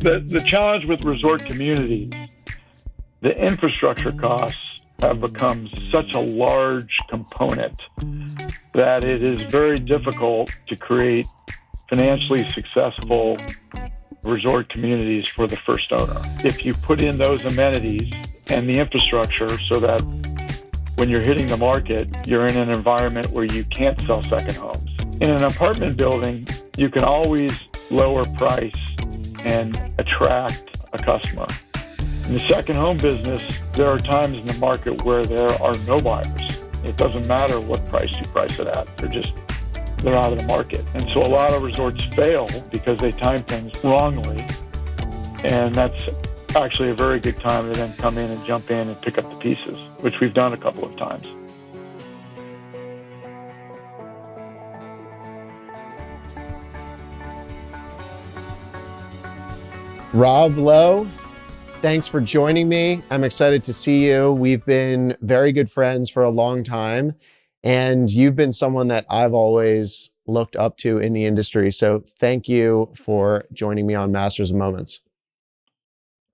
The challenge with resort communities, the infrastructure costs have become such a large component that it is very difficult to create financially successful resort communities for the first owner. If you put in those amenities and the infrastructure so that when you're hitting the market, you're in an environment where you can't sell second homes. In an apartment building, you can always lower price and attract a customer. In the second home business, there are times in the market where there are no buyers. It doesn't matter what price you price it at. They're out of the market. And so a lot of resorts fail because they time things wrongly. And that's actually a very good time to then come in and jump in and pick up the pieces, which we've done a couple of times. Rob Lowe, thanks for joining me. I'm excited to see you. We've been very good friends for a long time, and you've been someone that I've always looked up to in the industry. So thank you for joining me on Masters of Moments.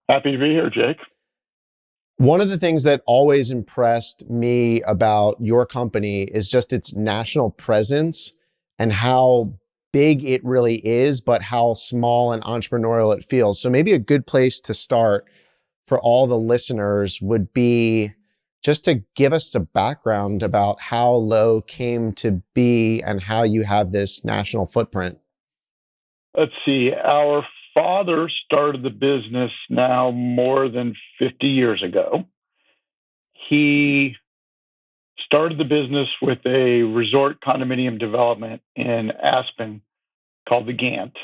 Happy to be here, Jake. One of the things that always impressed me about your company is just its national presence and how big it really is, but how small and entrepreneurial it feels. So maybe a good place to start for all the listeners would be just to give us a background about how Lowe came to be and how you have this national footprint. Let's see. Our father started the business now more than 50 years ago. He started the business with a resort condominium development in Aspen called the Gant.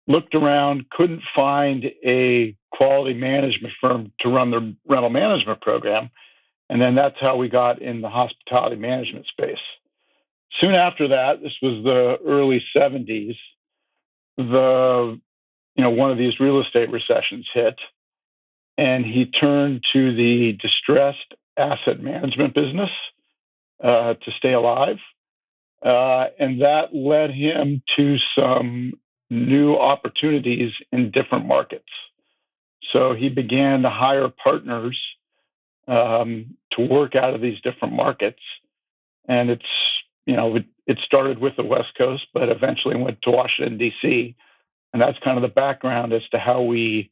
Looked around, couldn't find a quality management firm to run the rental management program. And then that's how we got in the hospitality management space. Soon after that, this was the early 70s, one of these real estate recessions hit, and he turned to the distressed asset management business to stay alive. And that led him to some new opportunities in different markets. So he began to hire partners to work out of these different markets. And it started with the West Coast, but eventually went to Washington, D.C. And that's kind of the background as to how we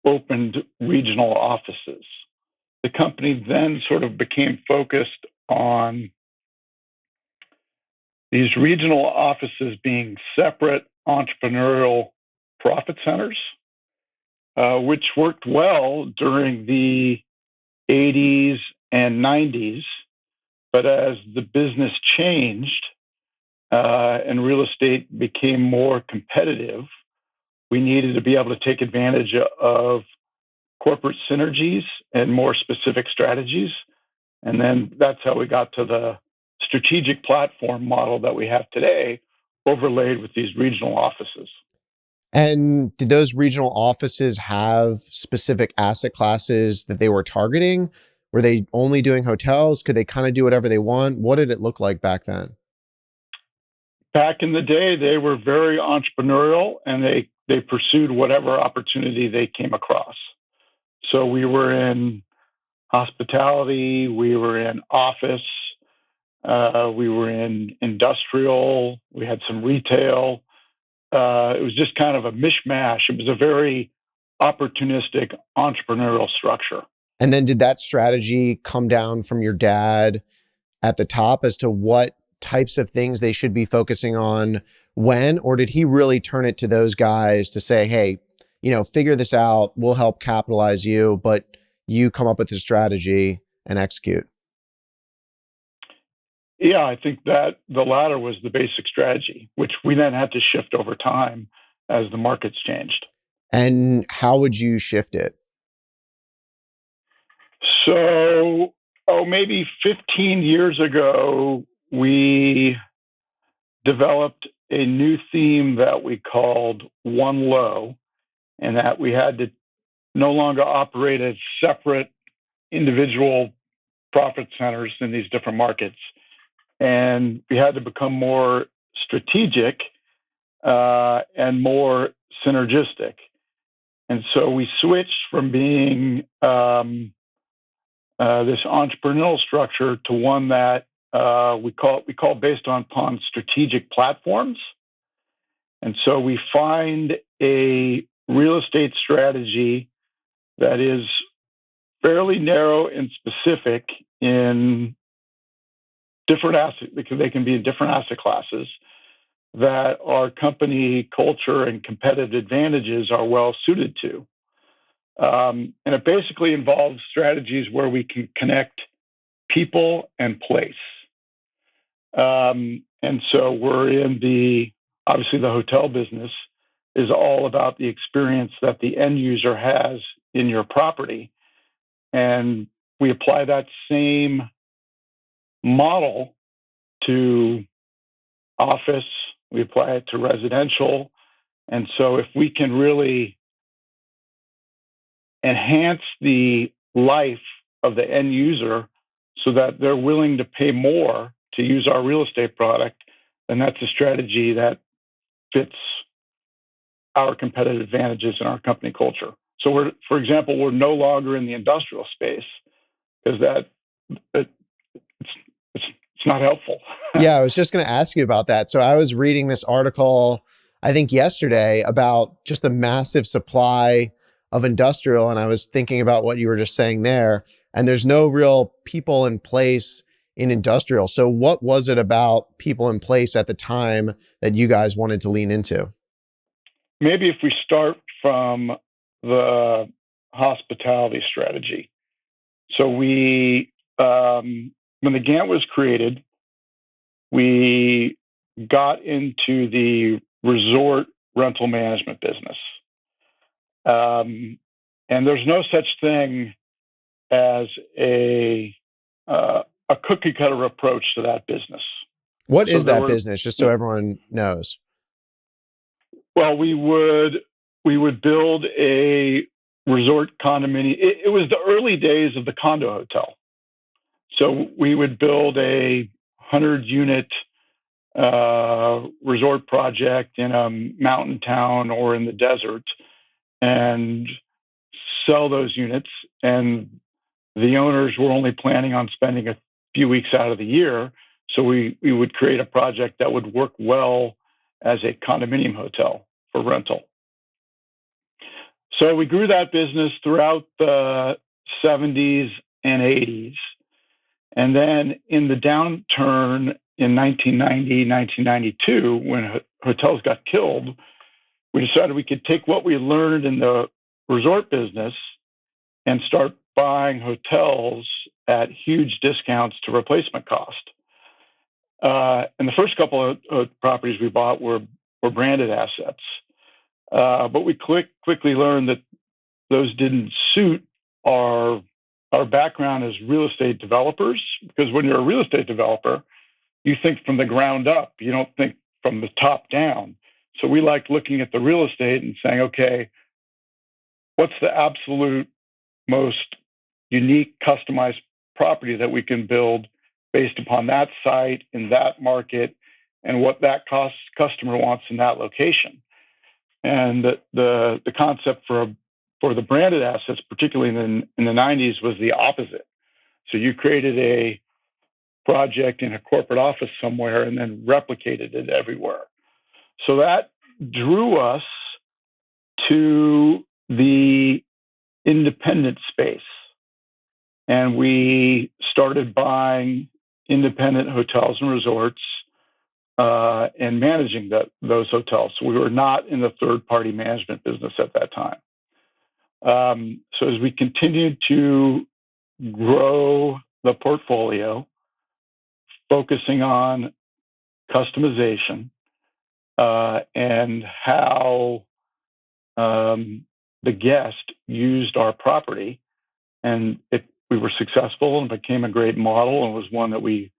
opened regional offices. The company then sort of became focused on these regional offices being separate entrepreneurial profit centers, which worked well during the 80s and 90s. But as the business changed and real estate became more competitive, we needed to be able to take advantage of corporate synergies and more specific strategies. And then that's how we got to the strategic platform model that we have today, overlaid with these regional offices. And did those regional offices have specific asset classes that they were targeting? Were they only doing hotels? Could they kind of do whatever they want? What did it look like back then? Back in the day, they were very entrepreneurial, and they pursued whatever opportunity they came across. So we were in hospitality, we were in office, we were in industrial, we had some retail. It was just kind of a mishmash. It was a very opportunistic entrepreneurial structure. And then did that strategy come down from your dad at the top as to what types of things they should be focusing on when, or did he really turn it to those guys to say, hey, figure this out, we'll help capitalize you, but you come up with the strategy and execute? Yeah, I think that the latter was the basic strategy, which we then had to shift over time as the markets changed. And how would you shift it? So, maybe 15 years ago, we developed a new theme that we called One Lowe, and that we had to no longer operate as separate individual profit centers in these different markets. And we had to become more strategic and more synergistic. And so we switched from being this entrepreneurial structure to one that we call based upon strategic platforms. And so we find a real estate strategy that is fairly narrow and specific in different assets, because they can be in different asset classes, that our company culture and competitive advantages are well suited to. And it basically involves strategies where we can connect people and place. And so we're obviously the hotel business is all about the experience that the end user has in your property. And we apply that same model to office, we apply it to residential. And so if we can really enhance the life of the end user so that they're willing to pay more to use our real estate product, then that's a strategy that fits our competitive advantages and our company culture. So for example, we're no longer in the industrial space because it's not helpful. Yeah, I was just going to ask you about that. So I was reading this article, I think yesterday, about just the massive supply of industrial. And I was thinking about what you were just saying there. And there's no real people in place in industrial. So what was it about people in place at the time that you guys wanted to lean into? Maybe if we start from the hospitality strategy. So when the Gantt was created, we got into the resort rental management business. And there's no such thing as a cookie cutter approach to that business. What is that business, just so everyone knows? Well, we would build a resort condominium. It was the early days of the condo hotel. So we would build a 100-unit resort project in a mountain town or in the desert and sell those units. And the owners were only planning on spending a few weeks out of the year. So we would create a project that would work well as a condominium hotel for rental. So we grew that business throughout the 70s and 80s. And then in the downturn in 1990, 1992, when hotels got killed, we decided we could take what we learned in the resort business and start buying hotels at huge discounts to replacement cost. And the first couple of properties we bought were branded assets. But we quickly learned that those didn't suit our background as real estate developers, because when you're a real estate developer, you think from the ground up. You don't think from the top down. So we liked looking at the real estate and saying, okay, what's the absolute most unique, customized property that we can build based upon that site in that market and what that customer wants in that location. And the concept for the branded assets, particularly in the 90s, was the opposite. So you created a project in a corporate office somewhere and then replicated it everywhere. So that drew us to the independent space. And we started buying independent hotels and resorts and managing those hotels. So we were not in the third-party management business at that time. So as we continued to grow the portfolio, focusing on customization and how the guest used our property, and we were successful and became a great model and was one that we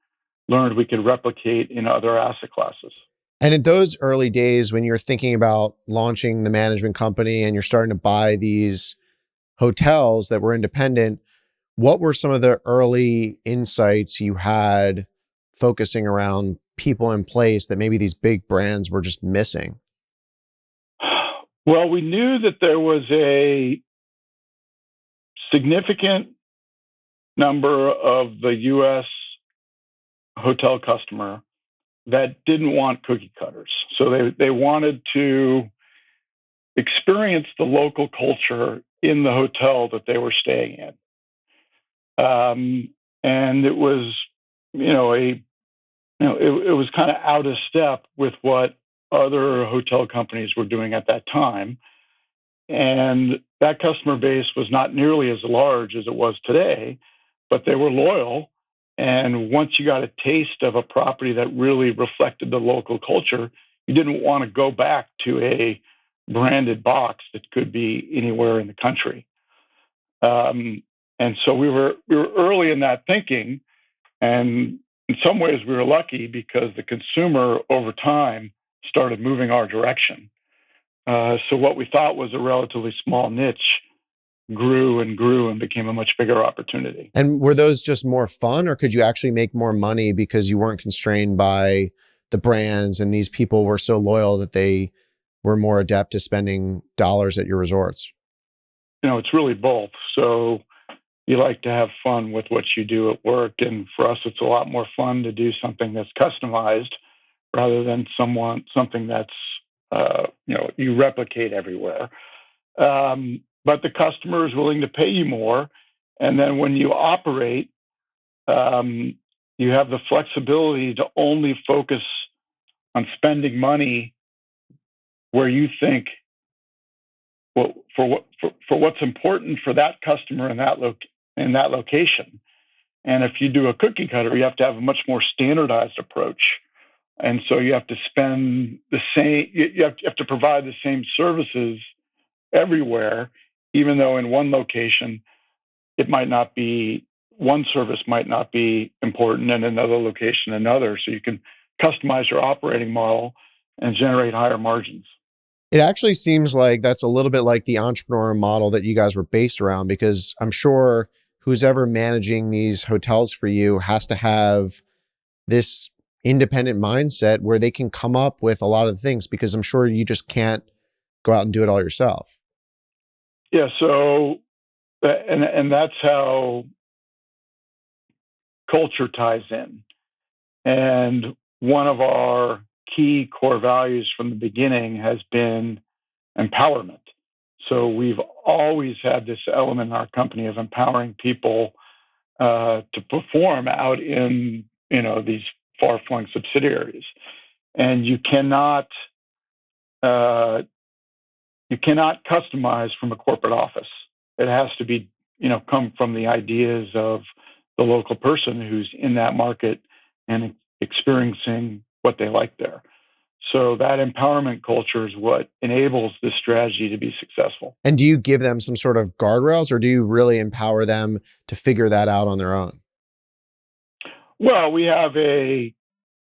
learned we could replicate in other asset classes. And in those early days, when you're thinking about launching the management company and you're starting to buy these hotels that were independent, what were some of the early insights you had focusing around people in place that maybe these big brands were just missing? Well, we knew that there was a significant number of the U.S. hotel customer that didn't want cookie cutters. So they wanted to experience the local culture in the hotel that they were staying in. And it was, it was kind of out of step with what other hotel companies were doing at that time. And that customer base was not nearly as large as it was today, but they were loyal. And once you got a taste of a property that really reflected the local culture, you didn't want to go back to a branded box that could be anywhere in the country. And so we were early in that thinking, and in some ways we were lucky because the consumer over time started moving our direction. So what we thought was a relatively small niche grew and grew and became a much bigger opportunity. And were those just more fun, or could you actually make more money because you weren't constrained by the brands and these people were so loyal that they were more adept to spending dollars at your resorts? It's really both. So you like to have fun with what you do at work. And for us, it's a lot more fun to do something that's customized rather than something that's, you replicate everywhere. But the customer is willing to pay you more. And then when you operate, you have the flexibility to only focus on spending money where you think for what's important for that customer in that location. And if you do a cookie cutter, you have to have a much more standardized approach. And so you have to spend the same. You have to provide the same services everywhere, even though in one location one service might not be important, and another location another. So you can customize your operating model and generate higher margins. It actually seems like that's a little bit like the entrepreneur model that you guys were based around, because I'm sure who's ever managing these hotels for you has to have this independent mindset where they can come up with a lot of things, because I'm sure you just can't go out and do it all yourself. Yeah. So, and that's how culture ties in. And one of our key core values from the beginning has been empowerment. So we've always had this element in our company of empowering people to perform out in these far-flung subsidiaries, and you cannot customize from a corporate office. It has to be come from the ideas of the local person who's in that market and experiencing what they like there. So that empowerment culture is what enables this strategy to be successful. And do you give them some sort of guardrails, or do you really empower them to figure that out on their own? Well, we have a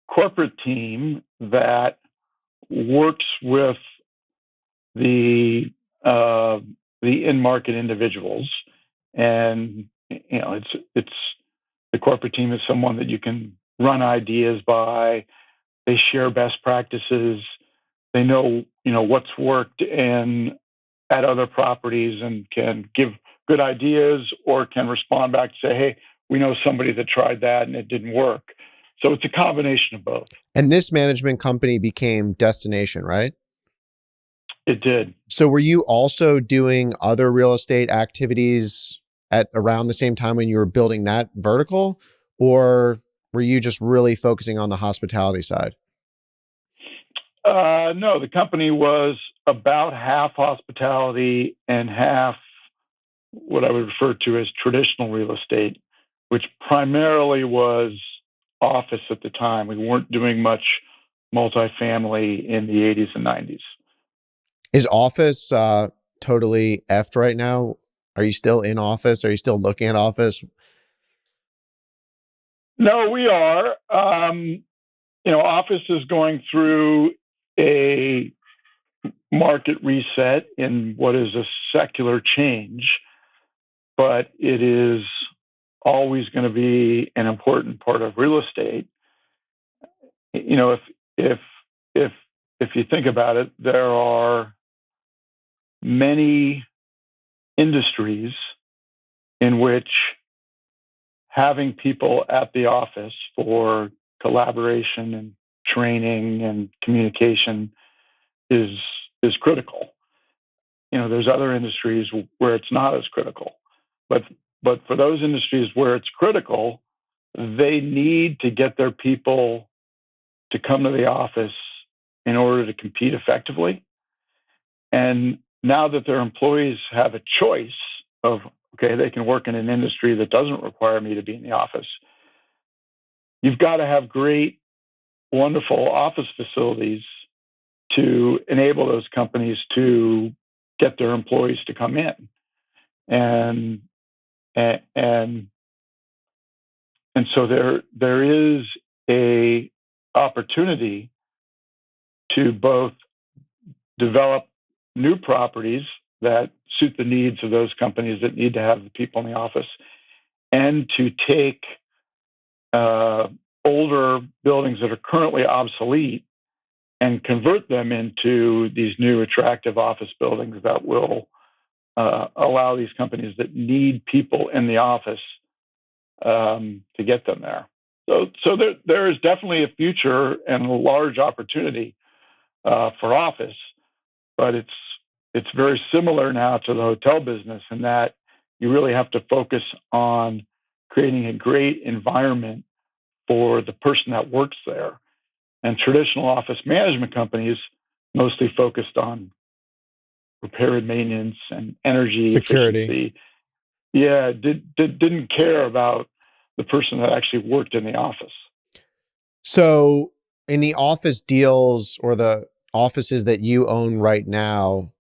corporate team that works with the in-market individuals, and it's the corporate team is someone that you can run ideas by. They share best practices. They know what's worked at other properties and can give good ideas, or can respond back to say, hey, we know somebody that tried that and it didn't work. So it's a combination of both. And this management company became Destination, right? It did. So were you also doing other real estate activities at around the same time when you were building that vertical, or were you just really focusing on the hospitality side? No, the company was about half hospitality and half what I would refer to as traditional real estate, which primarily was office at the time. We weren't doing much multifamily in the 80s and 90s. Is office totally effed right now? Are you still in office? Are you still looking at office? No, we are. Office is going through a market reset in what is a secular change, but it is always going to be an important part of real estate. If if you think about it, there are many industries in which having people at the office for collaboration and training and communication is critical. There's other industries where it's not as critical, but for those industries where it's critical, they need to get their people to come to the office in order to compete effectively. And now that their employees have a choice of, okay, they can work in an industry that doesn't require me to be in the office, you've got to have great, wonderful office facilities to enable those companies to get their employees to come in. And so there is a opportunity to both develop new properties that suit the needs of those companies that need to have the people in the office, and to take older buildings that are currently obsolete and convert them into these new attractive office buildings that will allow these companies that need people in the office to get them there. So there is definitely a future and a large opportunity for office, but it's very similar now to the hotel business in that you really have to focus on creating a great environment for the person that works there. And traditional office management companies mostly focused on repair and maintenance and energy security. efficiency. Yeah, didn't care about the person that actually worked in the office. So in the office deals or the offices that you own right now,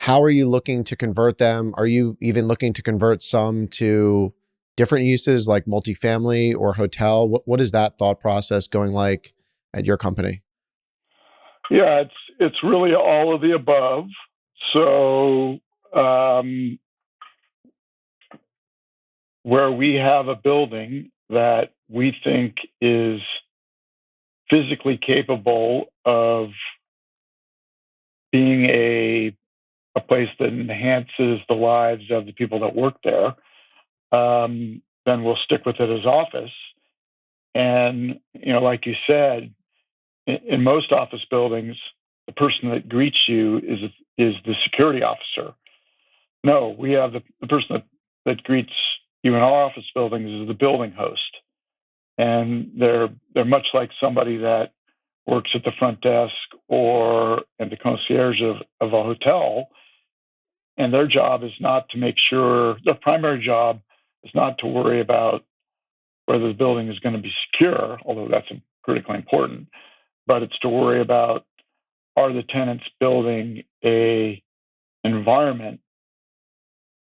how are you looking to convert them? Are you even looking to convert some to different uses like multifamily or hotel? What is that thought process going like at your company? Yeah, it's really all of the above. So where we have a building that we think is physically capable of being a place that enhances the lives of the people that work there, then we'll stick with it as office. And, like you said, in most office buildings, the person that greets you is the security officer. No, we have the person that greets you in our office buildings is the building host. And they're much like somebody that works at the front desk or at the concierge of a hotel. And their job is not to make sure, their primary job is not to worry about whether the building is going to be secure, although that's critically important, but it's to worry about, are the tenants building a environment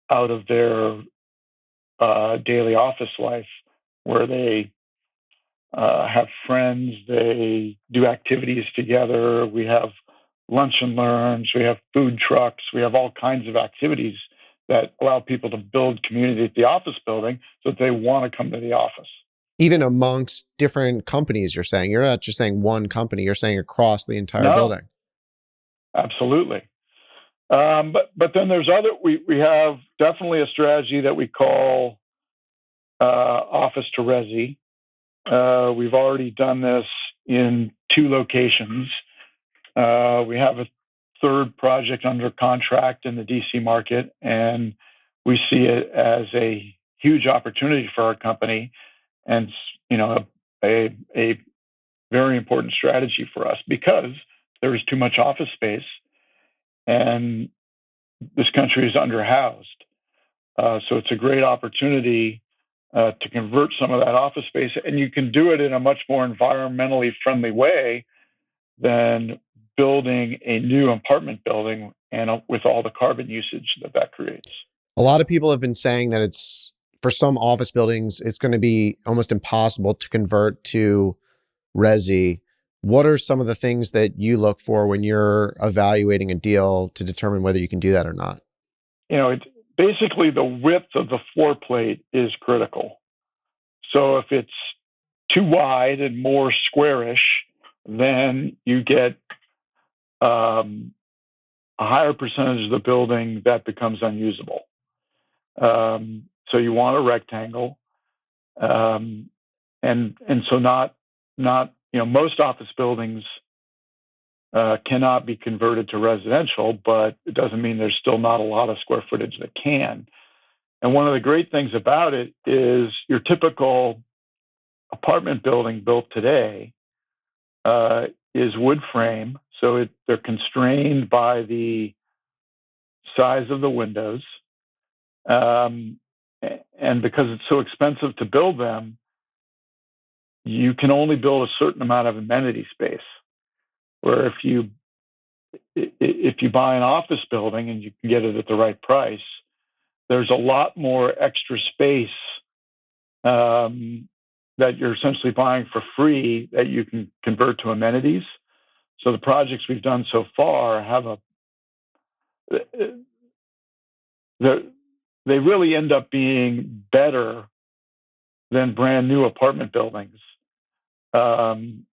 out of their daily office life where they have friends, they do activities together, we have lunch and learns, we have food trucks, we have all kinds of activities that allow people to build community at the office building so that they want to come to the office. Even amongst different companies, you're saying? You're not just saying one company, you're saying across the entire building. Absolutely. But then there's we have definitely a strategy that we call office to Resi. We've already done this in 2 locations. We have a third project under contract in the DC market, and we see it as a huge opportunity for our company, and a very important strategy for us because there is too much office space, and this country is underhoused. So it's a great opportunity to convert some of that office space, and you can do it in a much more environmentally friendly way than building a new apartment building and with all the carbon usage that creates. A lot of people have been saying that it's, for some office buildings, it's going to be almost impossible to convert to Resi. What are some of the things that you look for when you're evaluating a deal to determine whether you can do that or not? It's basically the width of the floor plate is critical. So if it's too wide and more squarish, then you get a higher percentage of the building that becomes unusable. So you want a rectangle, and so not most office buildings cannot be converted to residential, but it doesn't mean there's still not a lot of square footage that can. And one of the great things about it is your typical apartment building built today is wood frame, so they're constrained by the size of the windows, and because it's so expensive to build them, you can only build a certain amount of amenity space. Where if you buy an office building and you can get it at the right price, there's a lot more extra space that you're essentially buying for free that you can convert to amenities. So the projects we've done so far have they really end up being better than brand new apartment buildings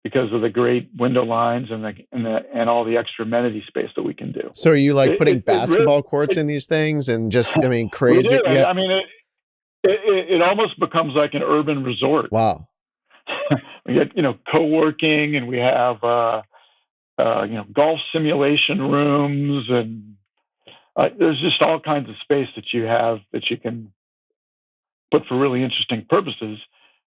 because of the great window lines and all the extra amenity space that we can do. So are you like putting basketball courts in these things and just, I mean, crazy? We do. Yeah. I mean, it almost becomes like an urban resort. Wow. We get, co-working, and we have, golf simulation rooms, and there's just all kinds of space that you have that you can put for really interesting purposes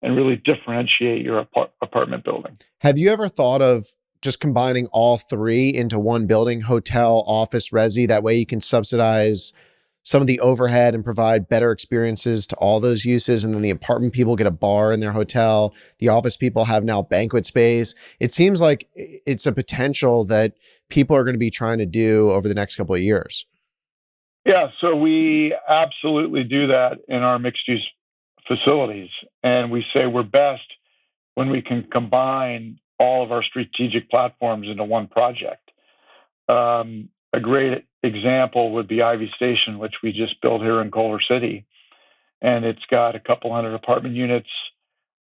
and really differentiate your apartment building. Have you ever thought of just combining all three into one building, hotel, office, resi? That way you can subsidize some of the overhead and provide better experiences to all those uses. And then the apartment people get a bar in their hotel. The office people have now banquet space. It seems like it's a potential that people are going to be trying to do over the next couple of years. Yeah, so we absolutely do that in our mixed use facilities. And we say we're best when we can combine all of our strategic platforms into one project. A great example would be Ivy Station, which we just built here in Culver City. And it's got a couple hundred apartment units,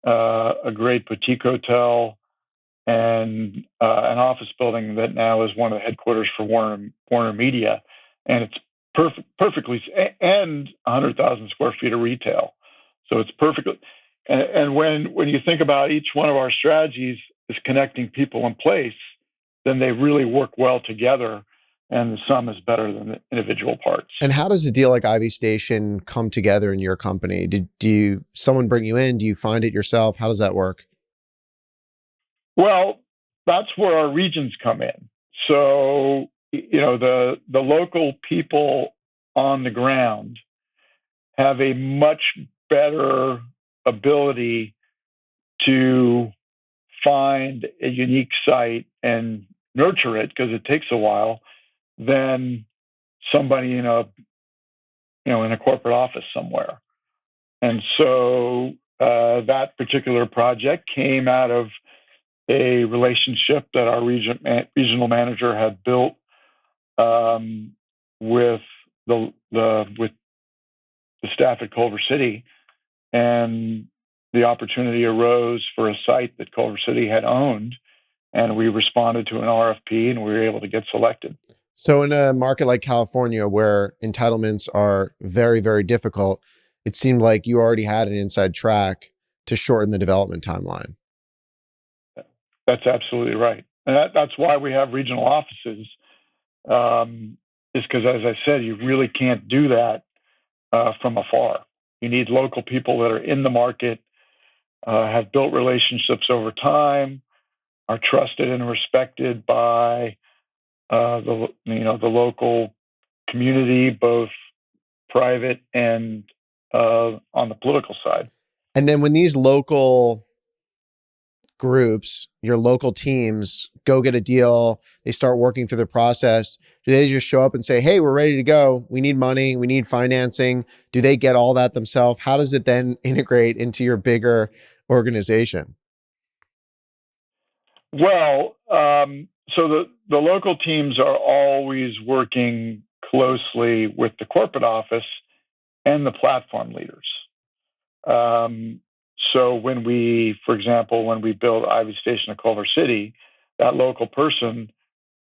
a great boutique hotel, and an office building that now is one of the headquarters for Warner Media. And it's perfectly, and 100,000 square feet of retail. So it's perfectly, and when you think about each one of our strategies is connecting people in place, then they really work well together, and the sum is better than the individual parts. And how does a deal like Ivy Station come together in your company? Do someone bring you in? Do you find it yourself? How does that work? Well, that's where our regions come in. So, the local people on the ground have a much better ability to find a unique site and nurture it, because it takes a while, than somebody in a corporate office somewhere. And so that particular project came out of a relationship that our regional manager had built with the staff at Culver City, and the opportunity arose for a site that Culver City had owned, and we responded to an RFP, and we were able to get selected. So in a market like California, where entitlements are very, very difficult, it seemed like you already had an inside track to shorten the development timeline. That's absolutely right. And that's why we have regional offices, is because, as I said, you really can't do that from afar. You need local people that are in the market, have built relationships over time, are trusted and respected by the local community, both private and on the political side. And then when these local groups, your local teams, go get a deal, they start working through the process, do they just show up and say, hey, we're ready to go, we need money, we need financing? Do they get all that themselves? How does it then integrate into your bigger organization? Well, so the local teams are always working closely with the corporate office and the platform leaders. So for example, when we build Ivy Station at Culver City, that local person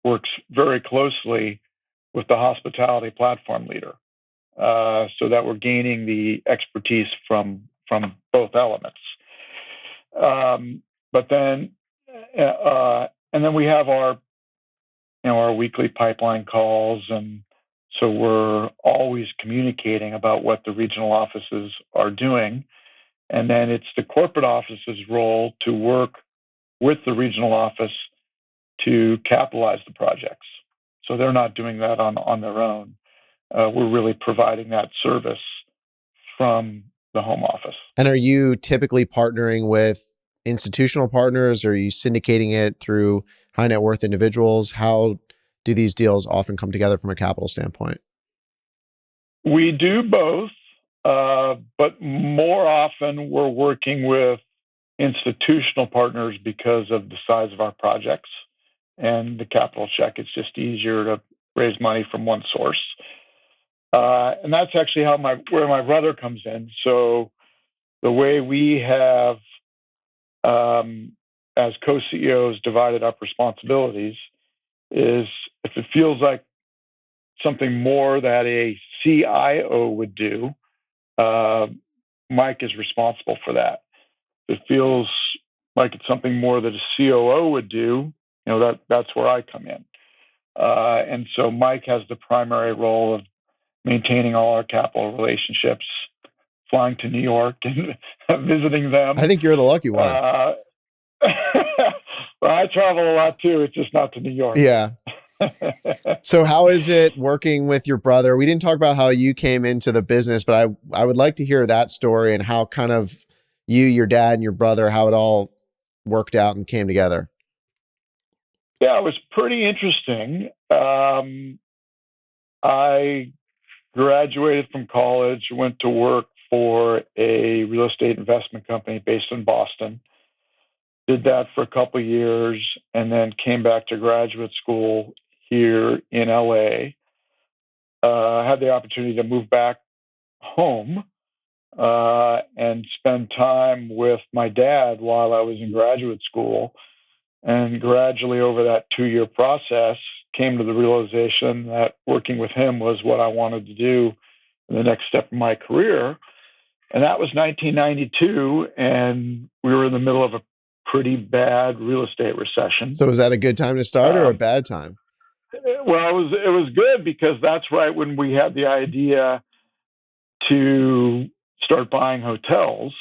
works very closely with the hospitality platform leader, so that we're gaining the expertise from both elements. But then, and then we have our our weekly pipeline calls, and so we're always communicating about what the regional offices are doing. And then it's the corporate office's role to work with the regional office to capitalize the projects. So they're not doing that on their own. We're really providing that service from the home office. And are you typically partnering with institutional partners, or are you syndicating it through high net worth individuals? How do these deals often come together from a capital standpoint? We do both, but more often we're working with institutional partners because of the size of our projects and the capital check. It's just easier to raise money from one source. And that's actually where my brother comes in. So the way we have, as co-CEOs, divided up responsibilities is, if it feels like something more that a CIO would do, Mike is responsible for that. If it feels like it's something more that a COO would do, that's where I come in. And so Mike has the primary role of maintaining all our capital relationships, flying to New York and visiting them. I think you're the lucky one. Well, I travel a lot too. It's just not to New York. Yeah. So how is it working with your brother? We didn't talk about how you came into the business, but I would like to hear that story and how kind of you, your dad, and your brother, how it all worked out and came together. Yeah, it was pretty interesting. I graduated from college, went to work for a real estate investment company based in Boston. Did that for a couple of years, and then came back to graduate school here in LA. Had the opportunity to move back home and spend time with my dad while I was in graduate school. And gradually, over that 2-year process, came to the realization that working with him was what I wanted to do in the next step in my career. And that was 1992, and we were in the middle of a pretty bad real estate recession. So was that a good time to start or a bad time? Well, it was good, because that's right when we had the idea to start buying hotels,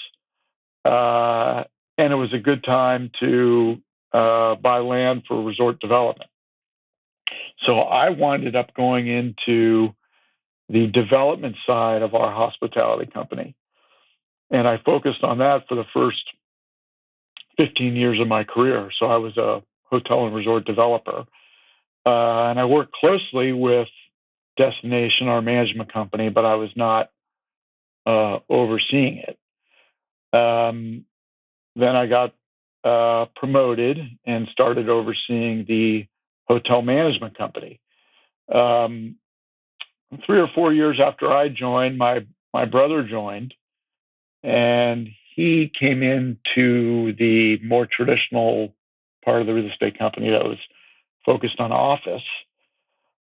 and it was a good time to buy land for resort development. So I winded up going into the development side of our hospitality company, and I focused on that for the first 15 years of my career. So I was a hotel and resort developer. And I worked closely with Destination, our management company, but I was not overseeing it. Then I got promoted and started overseeing the hotel management company. 3 or 4 years after I joined, my brother joined, and he came into the more traditional part of the real estate company that was focused on office.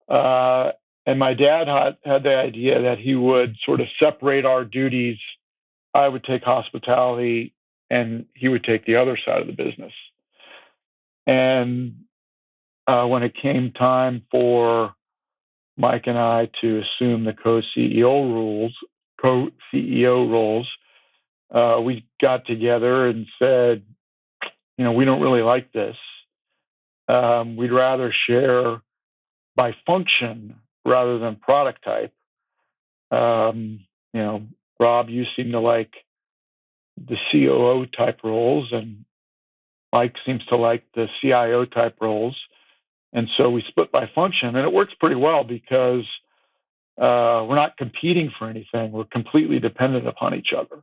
And my dad had the idea that he would sort of separate our duties. I would take hospitality and he would take the other side of the business. And when it came time for Mike and I to assume the co-CEO roles, we got together and said, we don't really like this. We'd rather share by function rather than product type. Rob, you seem to like the COO type roles, and Mike seems to like the CIO type roles. And so we split by function, and it works pretty well because we're not competing for anything. We're completely dependent upon each other.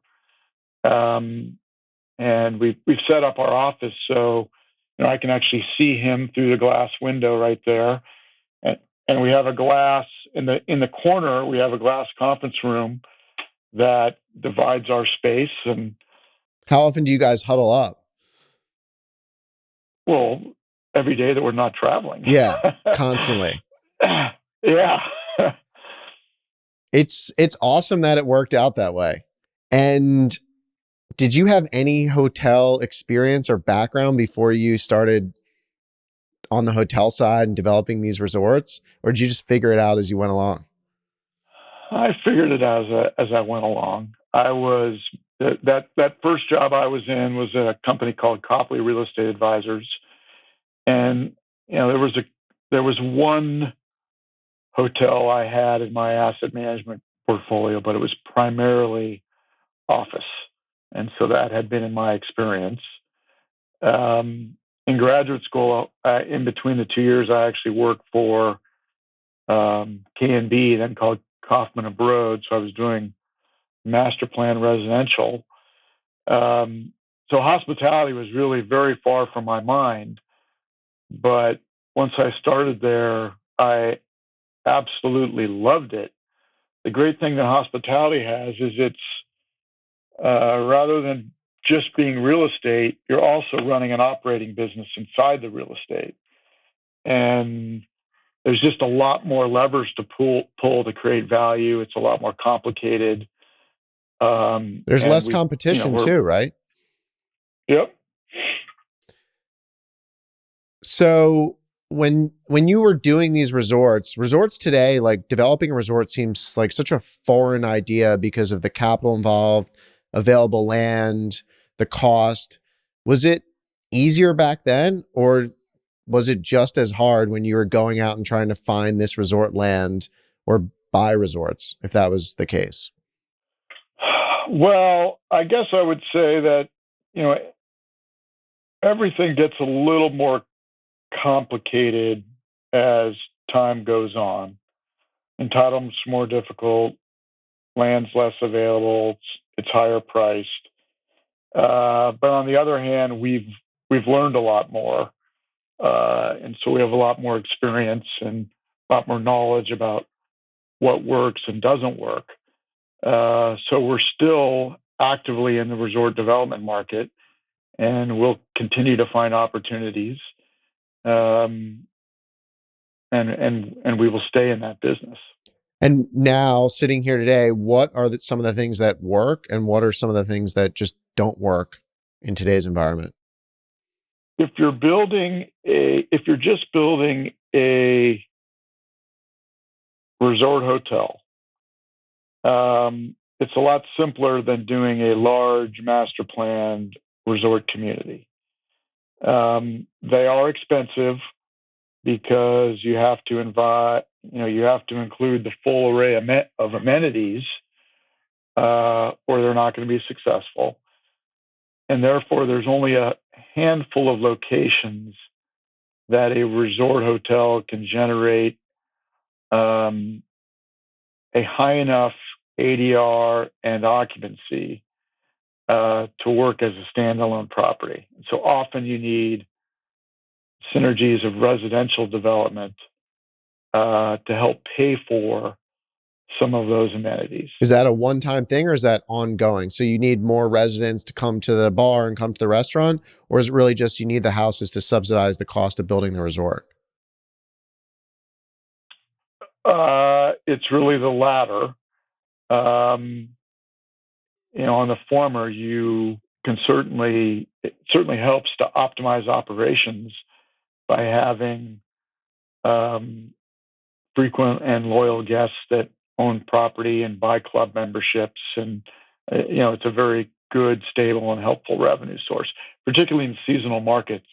And we've set up our office so I can actually see him through the glass window right there. And we have a glass in the corner. We have a glass conference room that divides our space. And how often do you guys huddle up? Well, every day that we're not traveling. Yeah, constantly. Yeah. It's awesome that it worked out that way. And did you have any hotel experience or background before you started on the hotel side and developing these resorts, or did you just figure it out as you went along? I figured it out as I went along. I was that first job I was in was at a company called Copley Real Estate Advisors, and there was one hotel I had in my asset management portfolio, but it was primarily office, and so that had been in my experience. In graduate school, in between the 2 years, I actually worked for K&B, then called Kaufman and Broad. So I was doing master plan residential. So hospitality was really very far from my mind. But once I started there, I absolutely loved it. The great thing that hospitality has is it's rather than just being real estate, you're also running an operating business inside the real estate. And there's just a lot more levers to pull to create value. It's a lot more complicated. There's And less we, you know, competition we're too, right? yep. So when you were doing these resorts today, like developing a resort seems like such a foreign idea because of the capital involved, available land, the cost. Was it easier back then, or was it just as hard when you were going out and trying to find this resort land or buy resorts, if that was the case? Well, I guess I would say that you know everything gets a little more complicated as time goes on. Entitlements more difficult, land's less available, it's higher priced. But on the other hand, we've learned a lot more, and so we have a lot more experience and a lot more knowledge about what works and doesn't work. So we're still actively in the resort development market, and we'll continue to find opportunities, um, and we will stay in that business. And now, sitting here today, what are some of the things that work and what are some of the things that just don't work in today's environment? If you're just building a resort hotel, it's a lot simpler than doing a large master planned resort community. They are expensive because you have to include the full array of amenities, or they're not going to be successful. And therefore, there's only a handful of locations that a resort hotel can generate a high enough ADR and occupancy to work as a standalone property. So often you need synergies of residential development to help pay for some of those amenities. Is that a one-time thing or is that ongoing? So you need more residents to come to the bar and come to the restaurant, or is it really just you need the houses to subsidize the cost of building the resort? It's really the latter. Um, on the former, it certainly helps to optimize operations by having um, frequent and loyal guests that own property and buy club memberships, and it's a very good, stable, and helpful revenue source, particularly in seasonal markets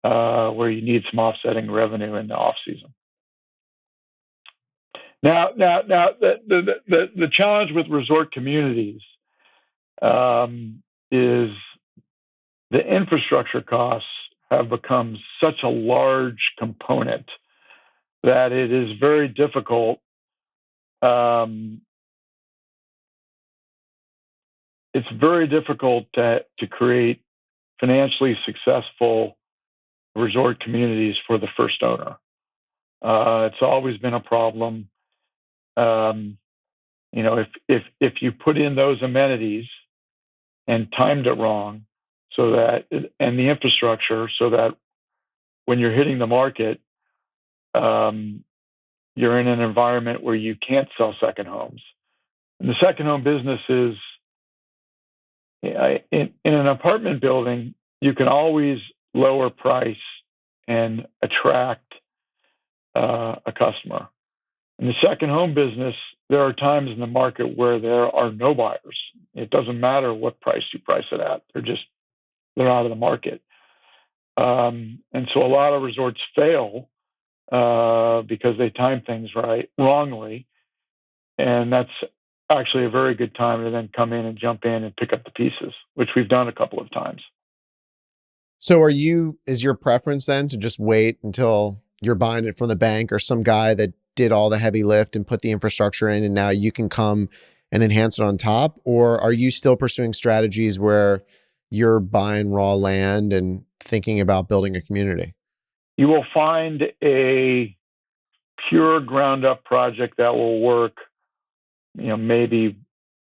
where you need some offsetting revenue in the off season. Now, the challenge with resort communities is the infrastructure costs have become such a large component that it is very difficult. It's very difficult to create financially successful resort communities for the first owner. It's always been a problem. If you put in those amenities and timed it wrong, and the infrastructure, so that when you're hitting the market, um, you're in an environment where you can't sell second homes. And the second home business is in an apartment building, you can always lower price and attract a customer. In the second home business, there are times in the market where there are no buyers. It doesn't matter what price you price it at; they're out of the market. And so a lot of resorts fail because they time things wrongly, and that's actually a very good time to then come in and jump in and pick up the pieces, which we've done a couple of times. So is your preference then to just wait until you're buying it from the bank or some guy that did all the heavy lift and put the infrastructure in and now you can come and enhance it on top? Or are you still pursuing strategies where you're buying raw land and thinking about building a community? You will find a pure ground up project that will work, maybe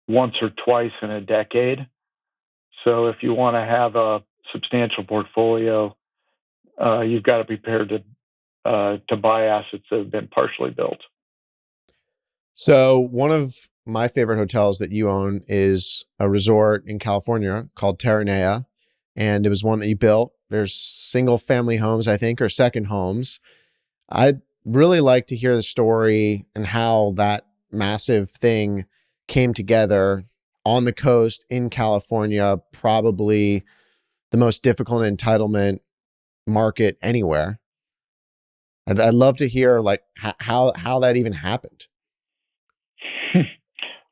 once or twice in a decade. So if you want to have a substantial portfolio, you've got to be prepared to buy assets that have been partially built. So one of my favorite hotels that you own is a resort in California called Terranea, and it was one that you built. There's single family homes, I think, or second homes. I'd really like to hear the story and how that massive thing came together on the coast in California, probably the most difficult entitlement market anywhere. I'd love to hear like how that even happened.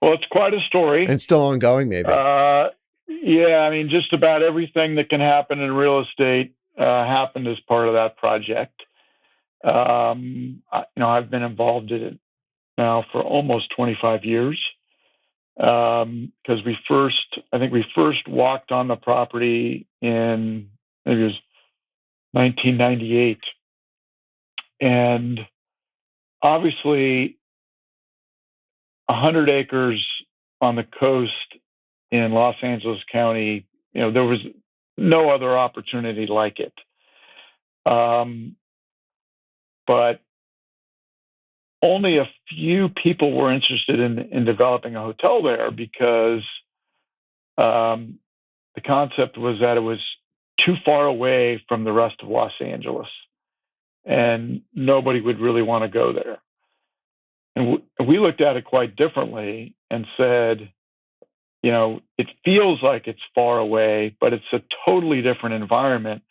Well, it's quite a story. And it's still ongoing, maybe. Yeah, I mean, just about everything that can happen in real estate happened as part of that project. I've been involved in it now for almost 25 years because we first walked on the property in maybe it was 1998, and obviously 100 acres on the coast in Los Angeles County, there was no other opportunity like it. But only a few people were interested in developing a hotel there because the concept was that it was too far away from the rest of Los Angeles, and nobody would really want to go there. And we looked at it quite differently and said, it feels like it's far away, but it's a totally different environment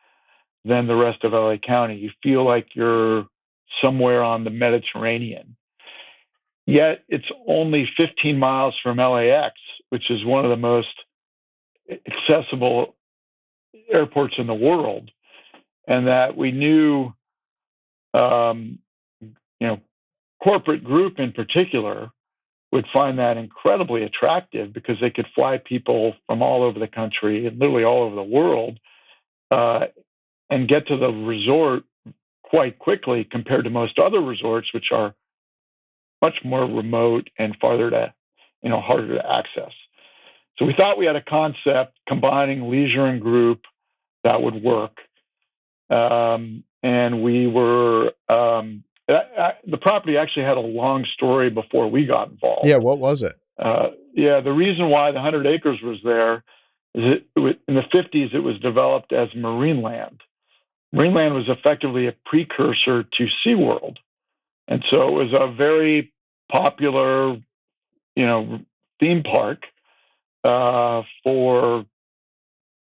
than the rest of LA County. You feel like you're somewhere on the Mediterranean. Yet it's only 15 miles from LAX, which is one of the most accessible airports in the world. And that we knew, corporate group in particular would find that incredibly attractive because they could fly people from all over the country and literally all over the world and get to the resort quite quickly compared to most other resorts, which are much more remote and harder to access. So we thought we had a concept combining leisure and group that would work. And we were, the property actually had a long story before we got involved. Yeah, what was it? The reason why the 100 acres was there is in the 50s, it was developed as marine land. Marine land was effectively a precursor to SeaWorld. And so it was a very popular, theme park for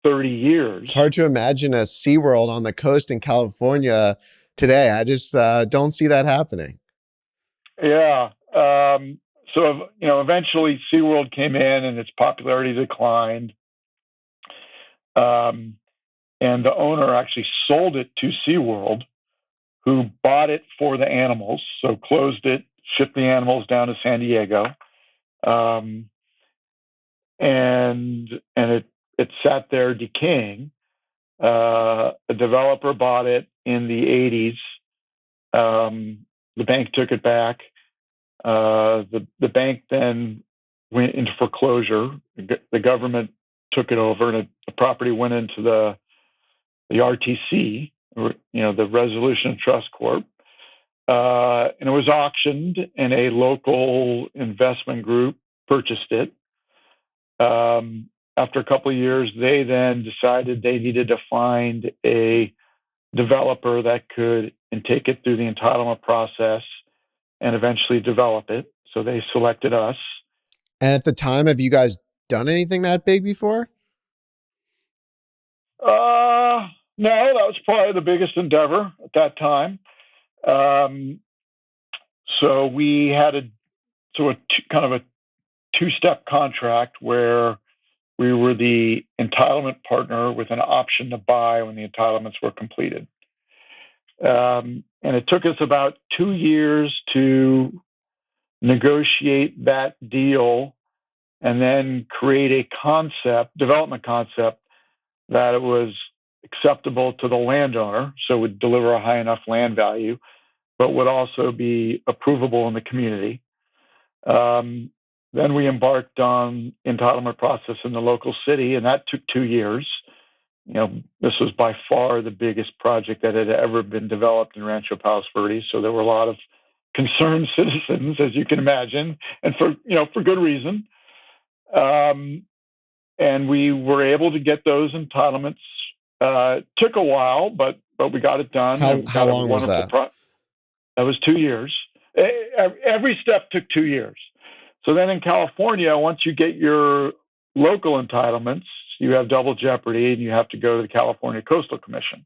30 years. It's hard to imagine a SeaWorld on the coast in California today. I just don't see that happening. Yeah. So, eventually SeaWorld came in and its popularity declined. And the owner actually sold it to SeaWorld, who bought it for the animals. So closed it, shipped the animals down to San Diego. And it sat there decaying. A developer bought it in the 80s. The bank took it back. The bank then went into foreclosure. The government took it over, and the property went into the RTC, the Resolution Trust Corp. and it was auctioned, and a local investment group purchased it. After a couple of years, they then decided they needed to find a developer that could and take it through the entitlement process and eventually develop it. So they selected us. And at the time, have you guys done anything that big before? No, that was probably the biggest endeavor at that time. So we had kind of a two-step contract where we were the entitlement partner with an option to buy when the entitlements were completed. And it took us about 2 years to negotiate that deal and then create a development concept that it was acceptable to the landowner, so would deliver a high enough land value, but would also be approvable in the community. Then we embarked on entitlement process in the local city, and that took 2 years. This was by far the biggest project that had ever been developed in Rancho Palos Verdes. So there were a lot of concerned citizens, as you can imagine, and for good reason. And we were able to get those entitlements. Took a while, but we got it done. How long was that? That was 2 years. Every step took 2 years. So then in California, once you get your local entitlements, you have double jeopardy and you have to go to the California Coastal Commission.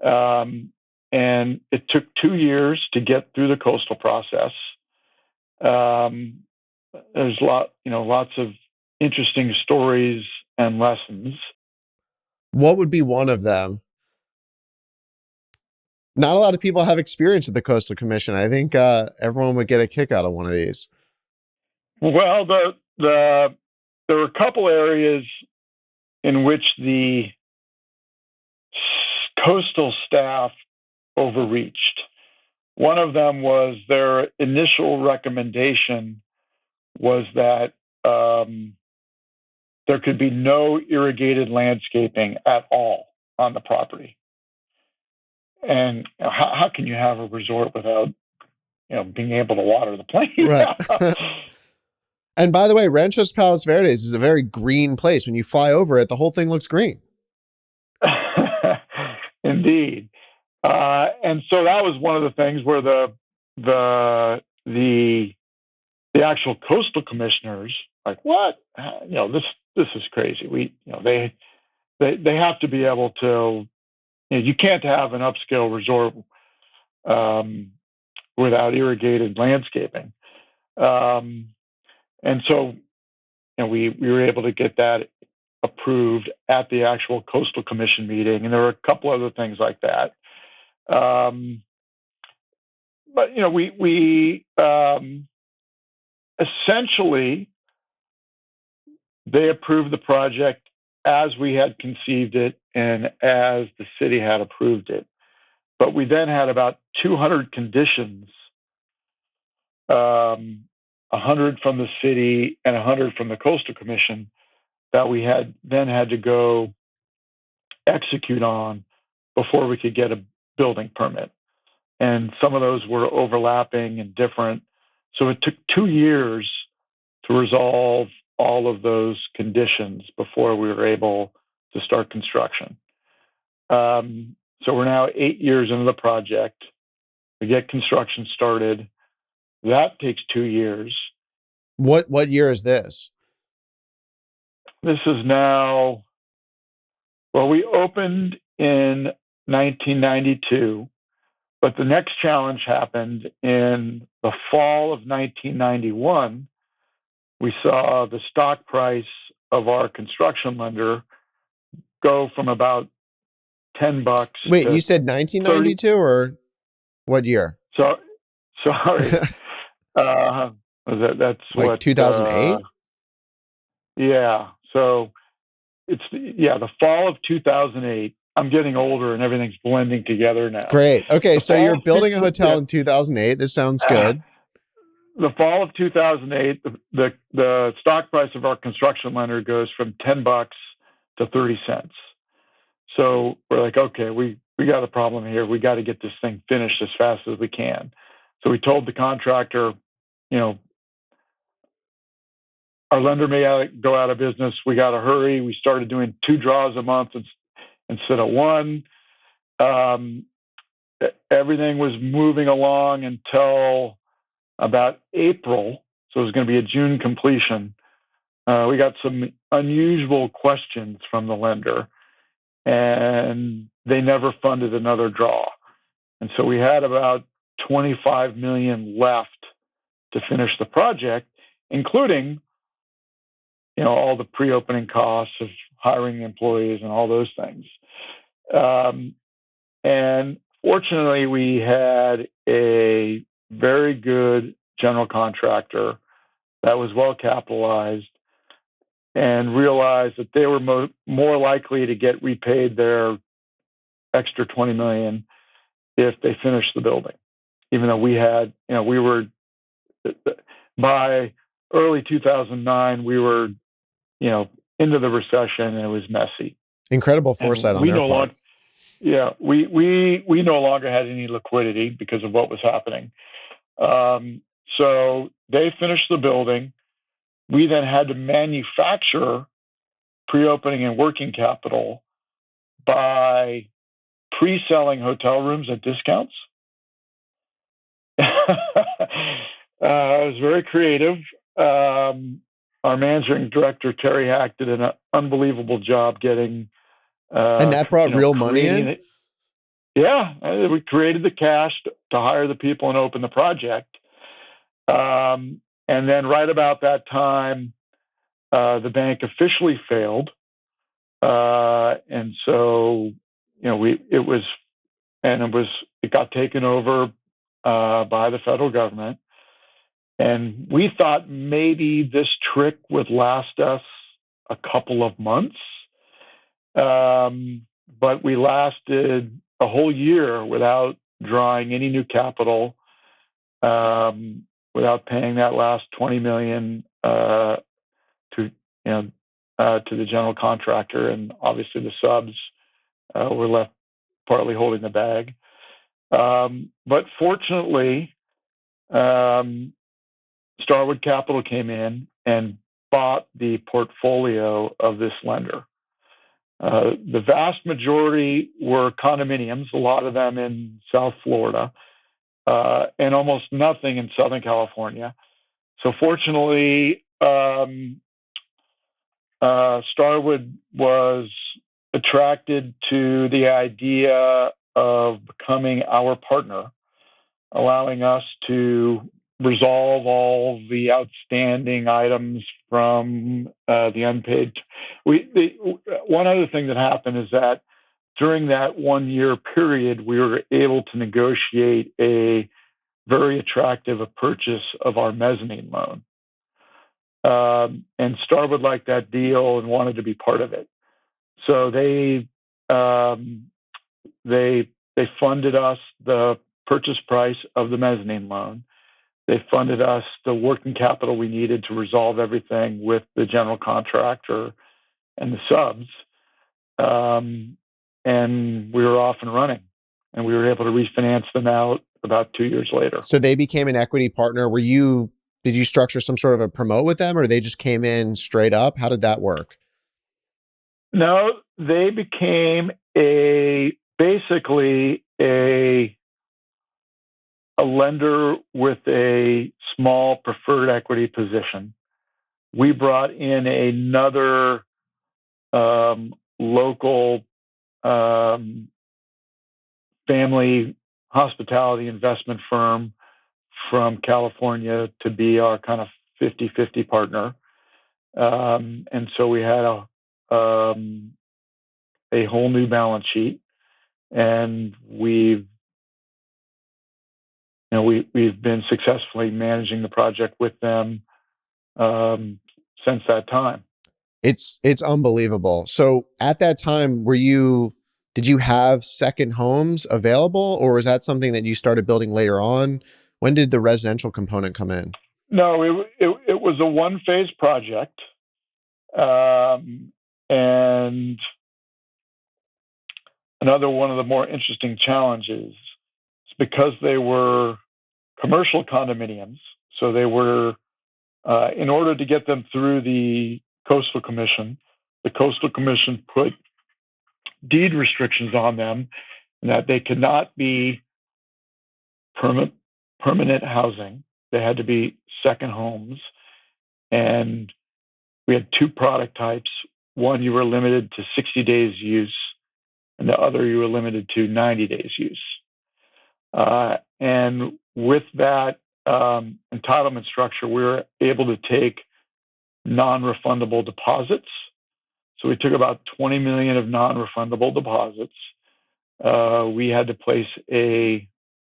And it took 2 years to get through the coastal process. There's lots of interesting stories and lessons. What would be one of them? Not a lot of people have experience at the Coastal Commission. I think everyone would get a kick out of one of these. Well, there were a couple areas in which the coastal staff overreached. One of them was their initial recommendation was that there could be no irrigated landscaping at all on the property. And how can you have a resort without, being able to water the plants? Right. And by the way, Ranchos Palos Verdes is a very green place. When you fly over it, the whole thing looks green. Indeed. And so that was one of the things where the actual coastal commissioners, like, what? This is crazy. They have to be able to. You can't have an upscale resort without irrigated landscaping. And so, we were able to get that approved at the actual Coastal Commission meeting, and there were a couple other things like that. But we essentially, they approved the project as we had conceived it and as the city had approved it. But we then had about 200 conditions, 100 from the city and 100 from the Coastal Commission, that we had to go execute on before we could get a building permit. And some of those were overlapping and different. So it took 2 years to resolve all of those conditions before we were able to start construction. So we're now 8 years into the project. We get construction started. That takes 2 years. What year is this? This is now, well, we opened in 1992, but the next challenge happened in the fall of 1991. We saw the stock price of our construction lender go from about $10. Wait, you said 1992 or what year? So, sorry. That's like what 2008. Yeah. So the fall of 2008. I'm getting older and everything's blending together now. Great. Okay, so you're building a hotel in 2008. This sounds good. The fall of 2008, the stock price of our construction lender goes from $10 to 30 cents. So we're like, okay, we we got a problem here. We got to get this thing finished as fast as we can. So we told the contractor, you know, our lender may go out of business. We got to hurry. We started doing 2 draws a month instead of 1. Everything was moving along until about April. So it was going to be a June completion. We got some unusual questions from the lender, and they never funded another draw. And so we had about $25 million left to finish the project, including, you know, all the pre-opening costs of hiring employees and all those things. And fortunately, we had a very good general contractor that was well capitalized and realized that they were more likely to get repaid their extra $20 million if they finished the building. Even though we had, you know, we were, by early 2009, we were, you know, into the recession, and it was messy. Incredible foresight on their part. Yeah, we no longer had any liquidity because of what was happening. So they finished the building. We then had to manufacture pre-opening and working capital by pre-selling hotel rooms at discounts. It was very creative. Our managing director, Terry Hack, did an unbelievable job getting... and that brought real money in? Yeah, we created the cash to hire the people and open the project. And then right about that time, the bank officially failed. And so, you know, it got taken over by the federal government. And we thought maybe this trick would last us a couple of months. But we lasted a whole year without drawing any new capital, without paying that last $20 million to the general contractor, and obviously the subs were left partly holding the bag. But fortunately, Starwood Capital came in and bought the portfolio of this lender. The vast majority were condominiums, a lot of them in South Florida, and almost nothing in Southern California. So fortunately, Starwood was attracted to the idea of becoming our partner, allowing us to resolve all the outstanding items from the unpaid. One other thing that happened is that during that 1-year period, we were able to negotiate a very attractive purchase of our mezzanine loan. And Starwood liked that deal and wanted to be part of it. So they funded us the purchase price of the mezzanine loan. They funded us the working capital we needed to resolve everything with the general contractor and the subs. And we were off and running, and we were able to refinance them out about 2 years later. So they became an equity partner. Did you structure some sort of a promote with them, or they just came in straight up? How did that work? No, they became basically a lender with a small preferred equity position. We brought in another local family hospitality investment firm from California to be our kind of 50-50 partner. And so we had a whole new balance sheet, and we've been successfully managing the project with them since that time. It's unbelievable. So at that time, did you have second homes available, or was that something that you started building later on? When did the residential component come in? No, it was a one-phase project. And another one of the more interesting challenges. It's because they were commercial condominiums, so they were, in order to get them through the Coastal Commission put deed restrictions on them that they could not be permanent housing. They had to be second homes. And we had two product types. One, you were limited to 60 days use, and the other, you were limited to 90 days use. And with that entitlement structure, we were able to take non-refundable deposits. So we took about 20 million of non-refundable deposits. We had to place a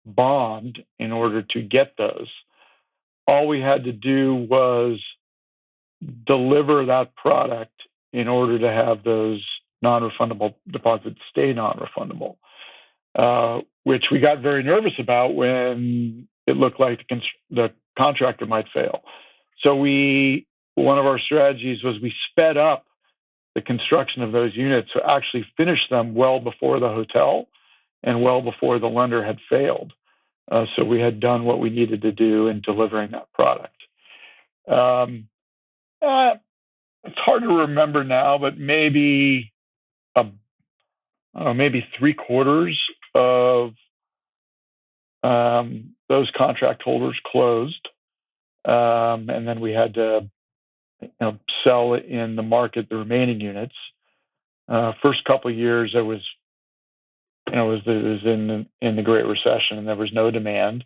bond in order to get those. All we had to do was deliver that product in order to have those non-refundable deposits stay non-refundable, which we got very nervous about when it looked like the contractor might fail. So one of our strategies was we sped up the construction of those units to actually finish them well before the hotel and well before the lender had failed. So we had done what we needed to do in delivering that product. It's hard to remember now, but maybe maybe 3/4 of those contract holders closed, and then we had to sell in the market the remaining units. First couple of years, it was in the Great Recession, and there was no demand,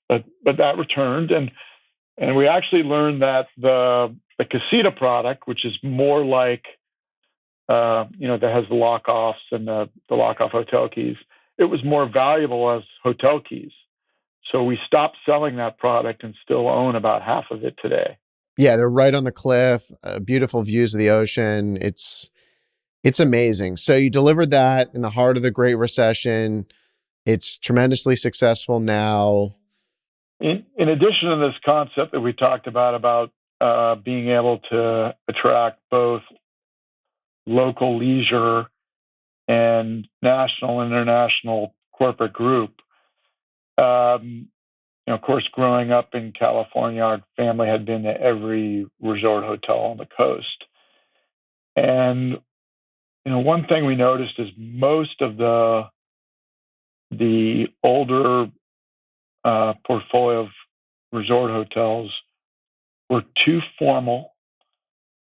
but that returned, and we actually learned that the casita product, which is more like that has the lock-offs and the lock-off hotel keys, it was more valuable as hotel keys. So we stopped selling that product and still own about half of it today. Yeah, they're right on the cliff, beautiful views of the ocean. It's amazing. So you delivered that in the heart of the Great Recession. It's tremendously successful now. In addition to this concept that we talked about being able to attract both local leisure and national and international corporate group, of course, growing up in California, our family had been to every resort hotel on the coast. And one thing we noticed is most of the older portfolio of resort hotels were too formal,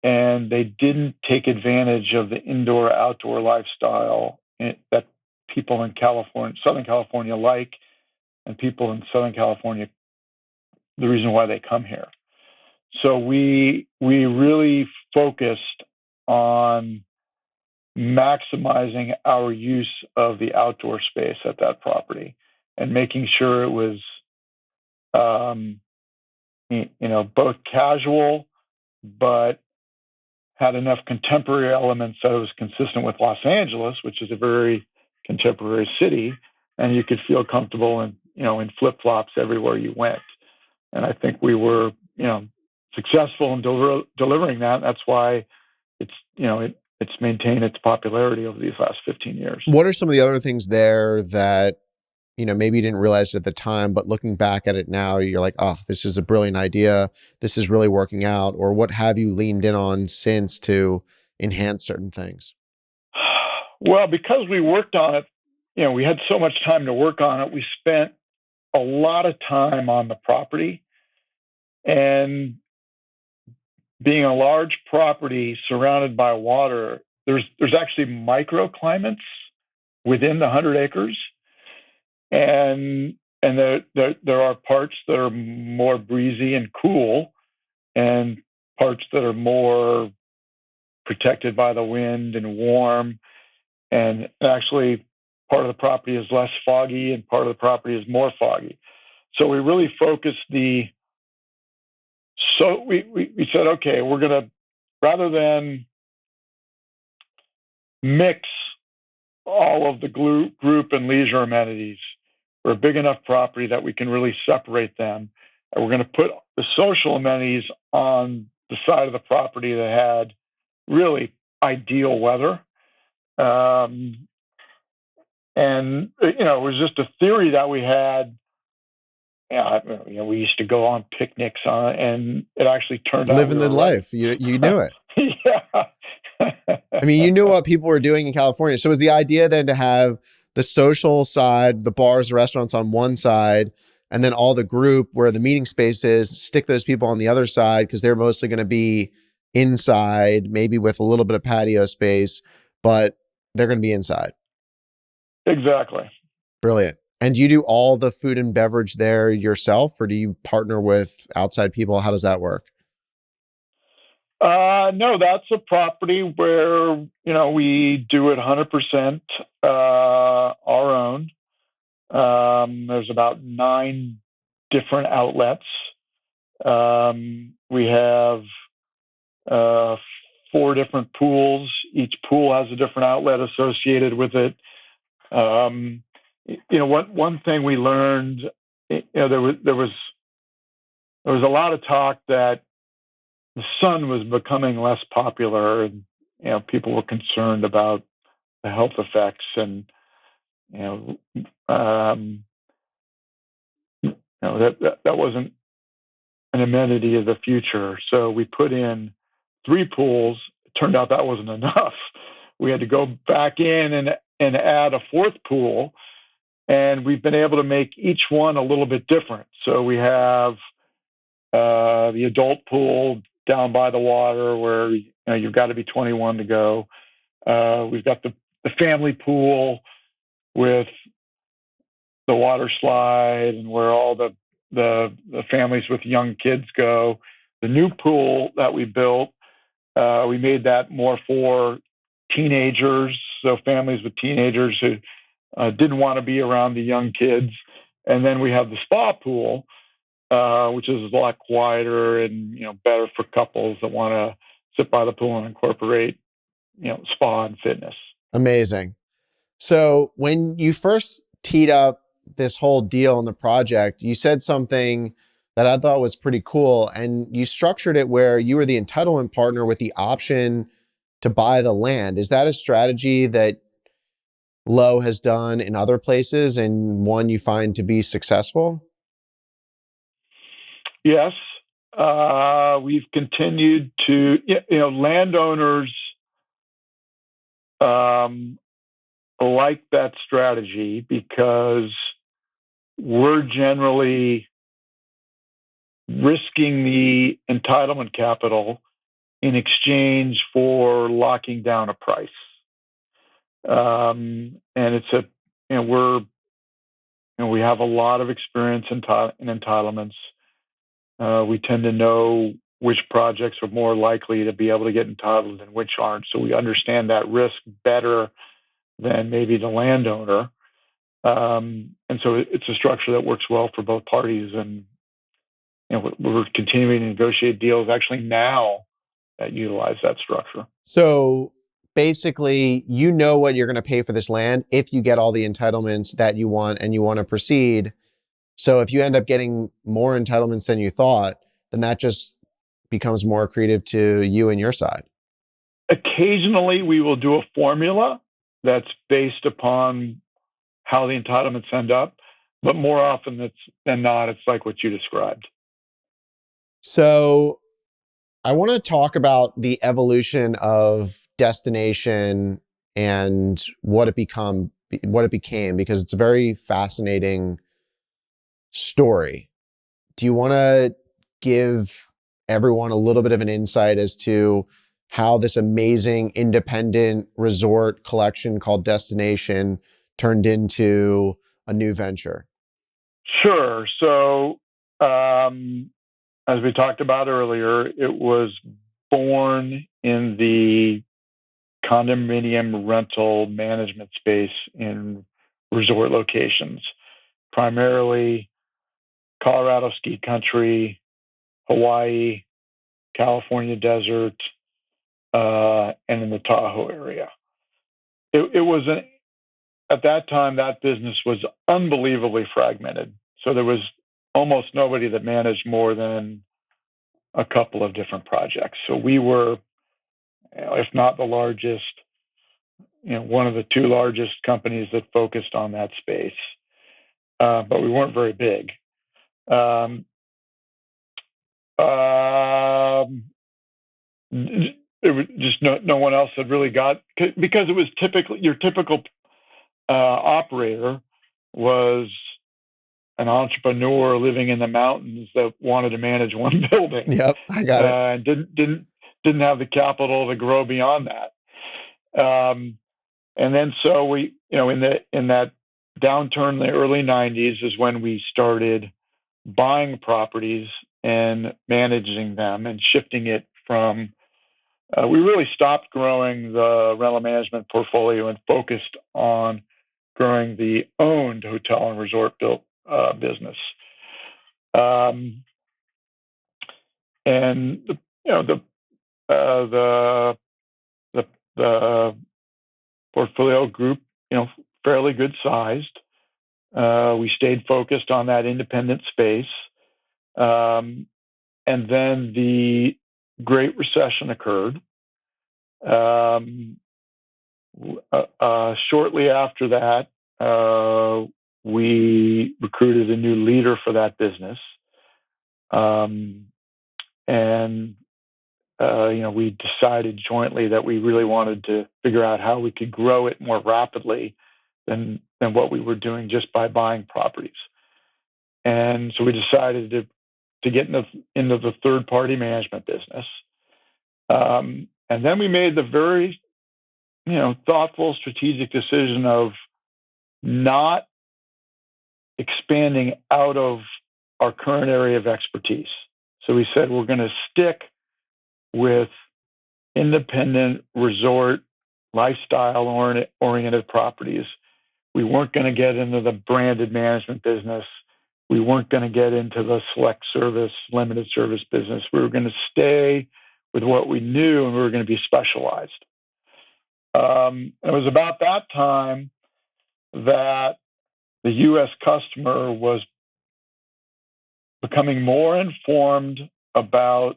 and they didn't take advantage of the indoor-outdoor lifestyle that people in Southern California like, and people in Southern California, the reason why they come here. So we really focused on maximizing our use of the outdoor space at that property and making sure it was, both casual, but had enough contemporary elements that it was consistent with Los Angeles, which is a very contemporary city, and you could feel comfortable in flip-flops everywhere you went. And I think we were, successful in delivering that. That's why it's maintained its popularity over these last 15 years. What are some of the other things there that, maybe you didn't realize it at the time, but looking back at it now, you're like, oh, this is a brilliant idea. This is really working out. Or what have you leaned in on since to enhance certain things? Well, because we worked on it, we had so much time to work on it. We spent a lot of time on the property, and being a large property surrounded by water, there's actually microclimates within the 100 acres. And there are parts that are more breezy and cool, and parts that are more protected by the wind and warm. And actually, part of the property is less foggy, and part of the property is more foggy. So we really focused we said, okay, we're going to, rather than mix all of the group and leisure amenities, we're a big enough property that we can really separate them. And we're going to put the social amenities on the side of the property that had really ideal weather. And it was just a theory that we had. We used to go on picnics and it actually turned out we Living the were right. life. You knew it. Yeah. I mean, you knew what people were doing in California. So was the idea then to have the social side, the bars, the restaurants on one side, and then all the group where the meeting space is, stick those people on the other side because they're mostly going to be inside, maybe with a little bit of patio space, but they're going to be inside. Exactly. Brilliant. And do you do all the food and beverage there yourself, or do you partner with outside people? How does that work? No, that's a property where we do it 100% our own. There's about 9 different outlets. We have 4 different pools. Each pool has a different outlet associated with it. One thing we learned, there was a lot of talk that the sun was becoming less popular, and people were concerned about the health effects, and um, that wasn't an amenity of the future. So we put in 3 pools. It turned out that wasn't enough. We had to go back in and add a 4th pool, and we've been able to make each one a little bit different. So we have the adult pool down by the water where you've got to be 21 to go. We've got the family pool with the water slide and where all the families with young kids go. The new pool that we built, we made that more for teenagers, so families with teenagers who didn't want to be around the young kids. And then we have the spa pool, which is a lot quieter and better for couples that want to sit by the pool and incorporate spa and fitness. Amazing. So when you first teed up this whole deal in the project, you said something that I thought was pretty cool. And you structured it where you were the entitlement partner with the option to buy the land. Is that a strategy that Lowe has done in other places and one you find to be successful? Yes. We've continued to, landowners like that strategy because we're generally risking the entitlement capital in exchange for locking down a price. And it's we have a lot of experience in entitlements. We tend to know which projects are more likely to be able to get entitled and which aren't. So we understand that risk better than maybe the landowner. And so it's a structure that works well for both parties. And we're continuing to negotiate deals actually now that utilize that structure. So basically, you know what you're going to pay for this land if you get all the entitlements that you want and you want to proceed. So if you end up getting more entitlements than you thought, then that just becomes more accretive to you and your side. Occasionally, we will do a formula that's based upon how the entitlements end up, but more often than not, it's like what you described. So I want to talk about the evolution of destination and what it became, because it's a very fascinating story. Do you want to give everyone a little bit of an insight as to how this amazing independent resort collection called Destination turned into a new venture? Sure. So, as we talked about earlier, it was born in the condominium rental management space in resort locations, primarily Colorado ski country, Hawaii, California desert, and in the Tahoe area. It was at that time that business was unbelievably fragmented. So there was almost nobody that managed more than a couple of different projects. So we were, if not the largest, one of the two largest companies that focused on that space, but we weren't very big. It was just no one else had really got, because it was your typical operator was an entrepreneur living in the mountains that wanted to manage one building. Yep, I got it. And didn't have the capital to grow beyond that. And then so we, in that downturn in the early 90s is when we started buying properties and managing them and shifting it from, we really stopped growing the rental management portfolio and focused on growing the owned hotel and resort business. And the portfolio group, fairly good sized. We stayed focused on that independent space. And then the Great Recession occurred. Shortly after that, we recruited a new leader for that business. We decided jointly that we really wanted to figure out how we could grow it more rapidly than what we were doing just by buying properties. And so we decided to get into the third-party management business. And then we made the very, thoughtful, strategic decision of not expanding out of our current area of expertise. So we said we're going to stick with independent resort, lifestyle-oriented properties. We weren't going to get into the branded management business. We weren't going to get into the select service, limited service business. We were going to stay with what we knew, and we were going to be specialized. It was about that time that the U.S. customer was becoming more informed about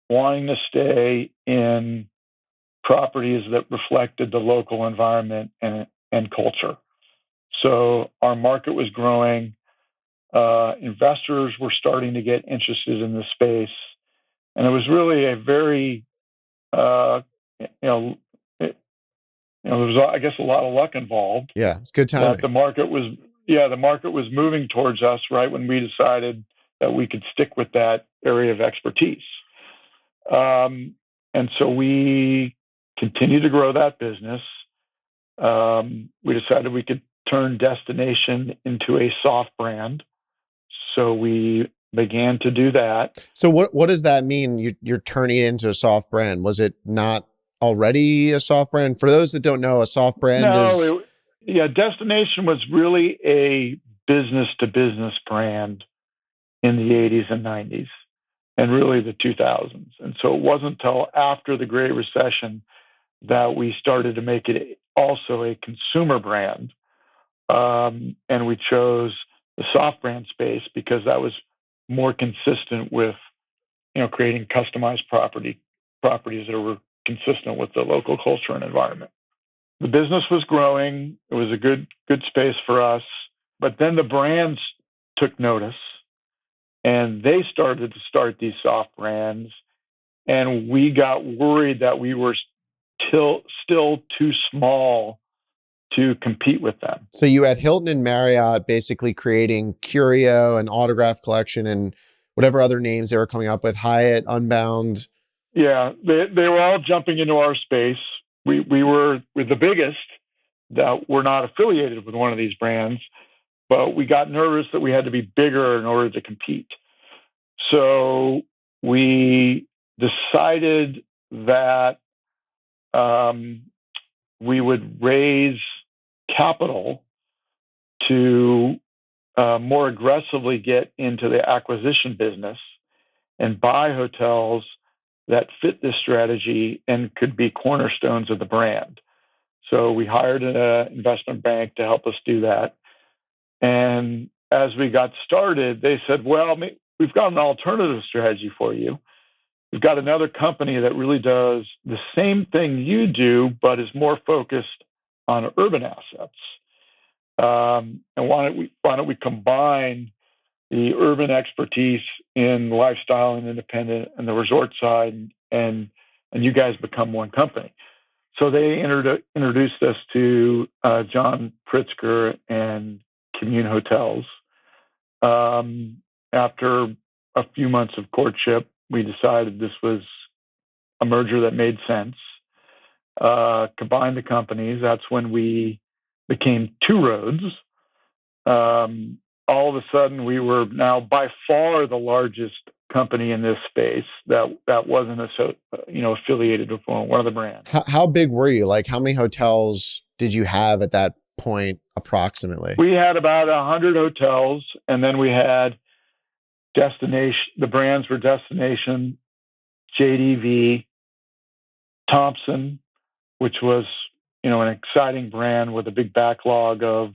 wanting to stay in properties that reflected the local environment and culture. So our market was growing. Investors were starting to get interested in the space. And it was really a very, there was, I guess, a lot of luck involved. Yeah, it's good timing. The market was moving towards us right when we decided that we could stick with that area of expertise. And so we continued to grow that business. We decided we could turn Destination into a soft brand. So we began to do that. So what does that mean? You're turning it into a soft brand. Was it not already a soft brand? For those that don't know, a soft brand is... Destination was really a business-to-business brand in the 80s and 90s and really the 2000s. And so it wasn't until after the Great Recession that we started to make it also a consumer brand. And we chose the soft brand space because that was more consistent with, creating customized properties that were consistent with the local culture and environment. The business was growing. It was a good space for us. But then the brands took notice and they started to start these soft brands. And we got worried that we were still too small to compete with them. So you had Hilton and Marriott basically creating Curio and Autograph Collection and whatever other names they were coming up with, Hyatt, Unbound. Yeah, they were all jumping into our space. We were the biggest that were not affiliated with one of these brands, but we got nervous that we had to be bigger in order to compete. So we decided that we would raise capital to more aggressively get into the acquisition business and buy hotels that fit this strategy and could be cornerstones of the brand. So we hired an investment bank to help us do that. And as we got started, they said, well, we've got an alternative strategy for you. we've got another company that really does the same thing you do, but is more focused on urban assets. And why don't we combine the urban expertise in lifestyle and independent and the resort side, and you guys become one company. So they introduced us to John Pritzker and Commune Hotels. After a few months of courtship, we decided this was a merger that made sense. Combined the companies. That's when we became Two Roads. All of a sudden, we were now by far the largest company in this space that wasn't affiliated with one of the brands. How big were you? Like, how many hotels did you have at that point, approximately? We had about 100 hotels, and then we had Destination. The brands were Destination, JDV, Thompson, which was an exciting brand with a big backlog of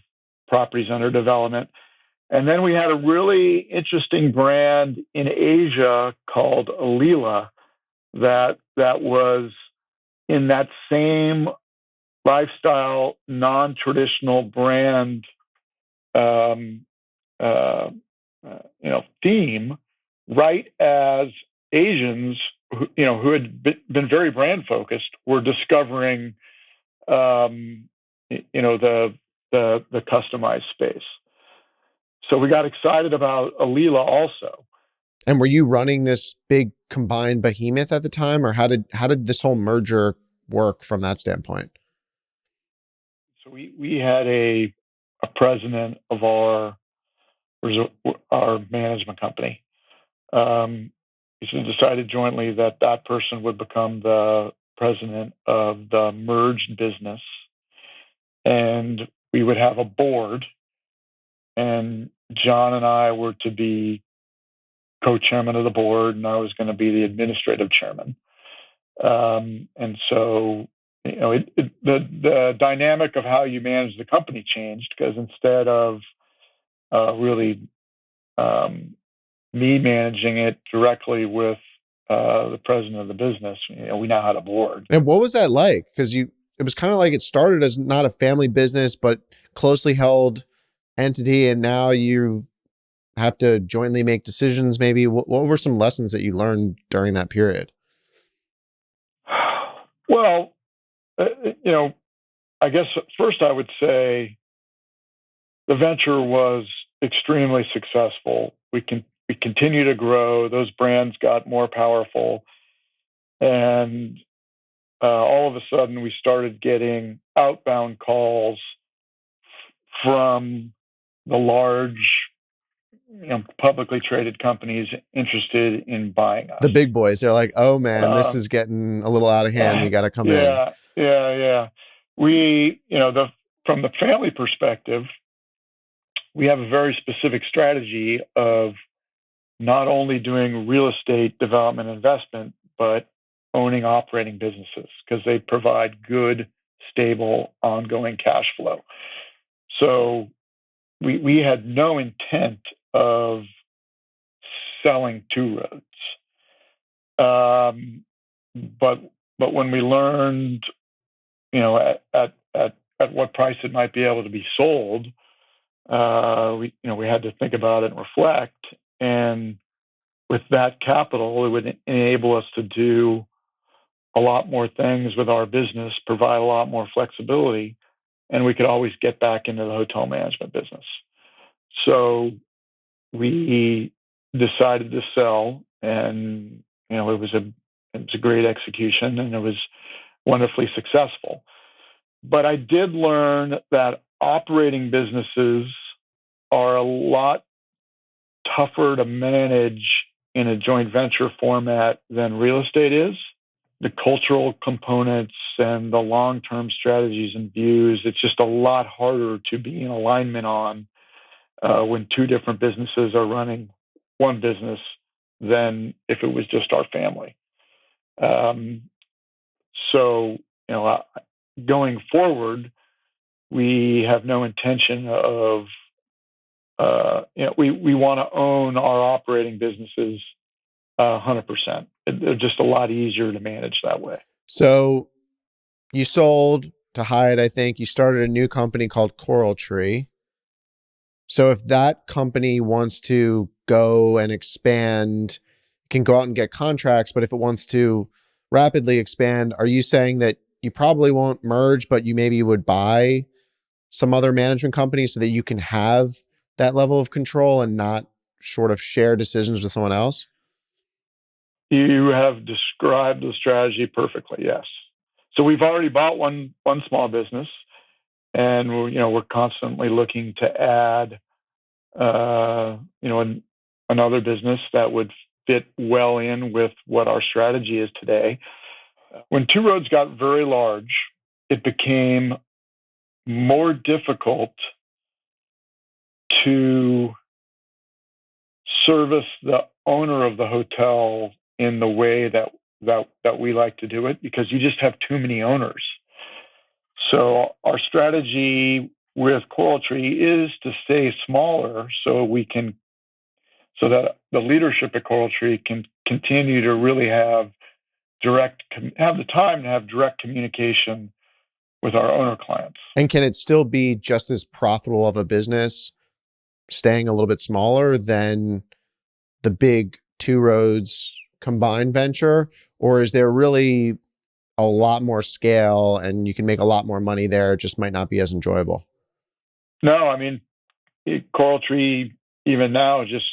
properties under development. And then we had a really interesting brand in Asia called Alila that was in that same lifestyle, non-traditional brand theme, right as Asians who had been very brand focused were discovering the customized space. So we got excited about Alila also. And were you running this big combined behemoth at the time, or how did this whole merger work from that standpoint? So we had a president of our management company. We decided jointly that person would become the president of the merged business, and we would have a board, and John and I were to be co-chairman of the board, and I was going to be the administrative chairman. And so, the dynamic of how you manage the company changed, because instead of really me managing it directly with the president of the business, we now had a board. And what was that like? Because it was kind of like it started as not a family business, but closely held entity, and now you have to jointly make decisions. Maybe what were some lessons that you learned during that period? Well, I guess first I would say the venture was extremely successful. We continue to grow. Those brands got more powerful, and all of a sudden we started getting outbound calls from the large, publicly traded companies interested in buying us. The big boys, they're like, "Oh man, this is getting a little out of hand. We got to come in." Yeah. We, from the family perspective, we have a very specific strategy of not only doing real estate development investment, but owning operating businesses, because they provide good, stable, ongoing cash flow. So we had no intent of selling Two Roads. But when we learned, at what price it might be able to be sold, we had to think about it and reflect. And with that capital, it would enable us to do a lot more things with our business, provide a lot more flexibility, and we could always get back into the hotel management business. So we decided to sell, and it was a great execution, and it was wonderfully successful. But I did learn that operating businesses are a lot tougher to manage in a joint venture format than real estate is. The cultural components and the long-term strategies and views, it's just a lot harder to be in alignment on when two different businesses are running one business than if it was just our family. So, going forward, we have no intention of, we want to own our operating businesses 100%. they're just a lot easier to manage that way. So you sold to Hyatt, I think. You started a new company called CoralTree. So if that company wants to go and expand, it can go out and get contracts, but if it wants to rapidly expand, are you saying that you probably won't merge, but you maybe would buy some other management company so that you can have that level of control and not sort of share decisions with someone else? You have described the strategy perfectly. Yes. So we've already bought one small business, and we're constantly looking to add another business that would fit well in with what our strategy is today. When Two Roads got very large, it became more difficult to service the owner of the hotel in the way that we like to do it, because you just have too many owners. So our strategy with CoralTree is to stay smaller so that the leadership at CoralTree can continue to really have the time to have direct communication with our owner clients. And can it still be just as profitable of a business staying a little bit smaller than the big Two Roads combined venture? Or is there really a lot more scale and you can make a lot more money there? It just might not be as enjoyable. No, CoralTree, even now, just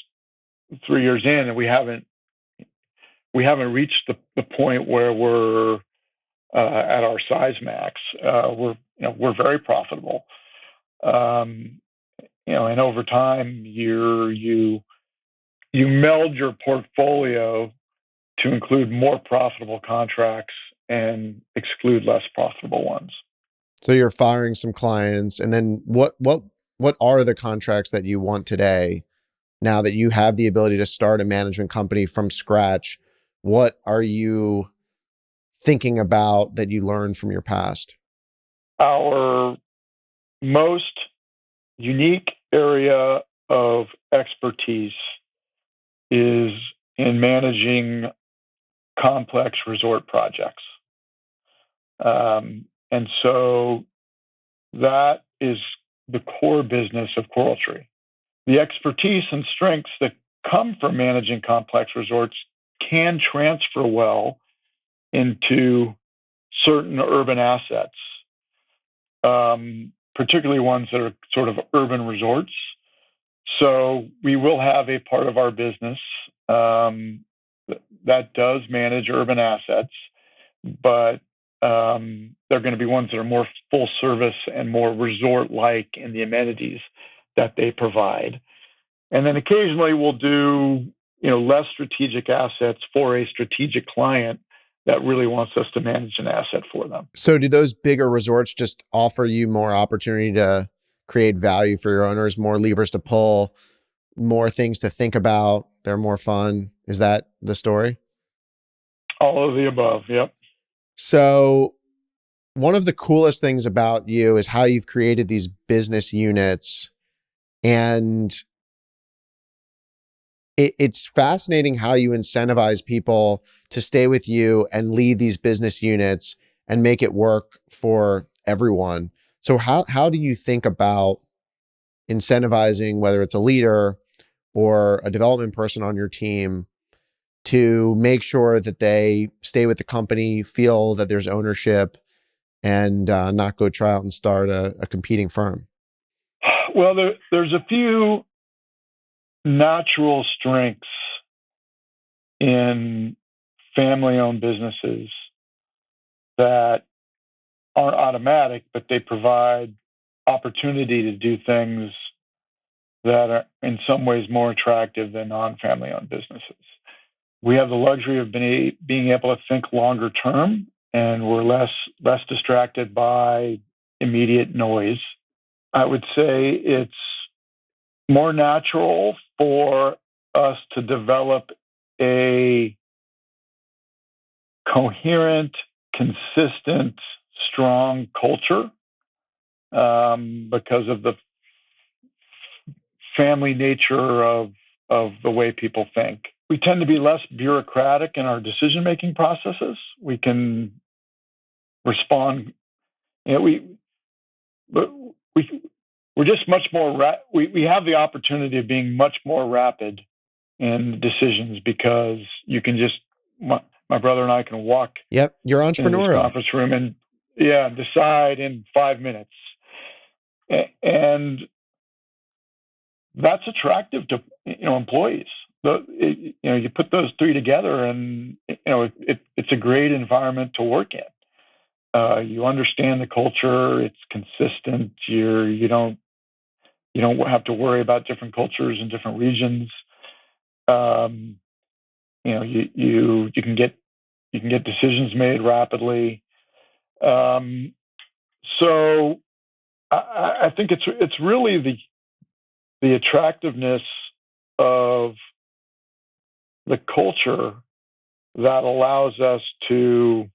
3 years in, and we haven't reached the point where we're at our size max. We're very profitable. And over time, you meld your portfolio to include more profitable contracts and exclude less profitable ones. So you're firing some clients, and then what are the contracts that you want today? Now that you have the ability to start a management company from scratch, what are you thinking about that you learned from your past? Our most unique area of expertise is in managing complex resort projects. And so that is the core business of CoralTree. The expertise and strengths that come from managing complex resorts can transfer well into certain urban assets, particularly ones that are sort of urban resorts. So we will have a part of our business that does manage urban assets, but they're going to be ones that are more full service and more resort-like in the amenities that they provide. And then occasionally we'll do less strategic assets for a strategic client that really wants us to manage an asset for them. So do those bigger resorts just offer you more opportunity to create value for your owners, more levers to pull, more things to think about? They're more fun. Is that the story? All of the above. Yep. So one of the coolest things about you is how you've created these business units, and it's fascinating how you incentivize people to stay with you and lead these business units and make it work for everyone. So how do you think about incentivizing, whether it's a leader or a development person on your team, to make sure that they stay with the company, feel that there's ownership, and not go try out and start a competing firm? Well, there's a few natural strengths in family-owned businesses that aren't automatic, but they provide opportunity to do things that are in some ways more attractive than non-family-owned businesses. We have the luxury of being able to think longer term, and we're less distracted by immediate noise. I would say it's more natural for us to develop a coherent, consistent, strong culture because of the family nature of the way people think. we tend to be less bureaucratic in our decision-making processes. We can respond. You know, we're just much more. We have the opportunity of being much more rapid in decisions because you can just. My brother and I can walk. Yep, you're into this entrepreneurial. conference room and decide in 5 minutes, and that's attractive to employees. You put those three together, and it's a great environment to work in. You understand the culture; it's consistent. You don't have to worry about different cultures in different regions. You can get decisions made rapidly. So I think it's really the attractiveness of the culture that allows us to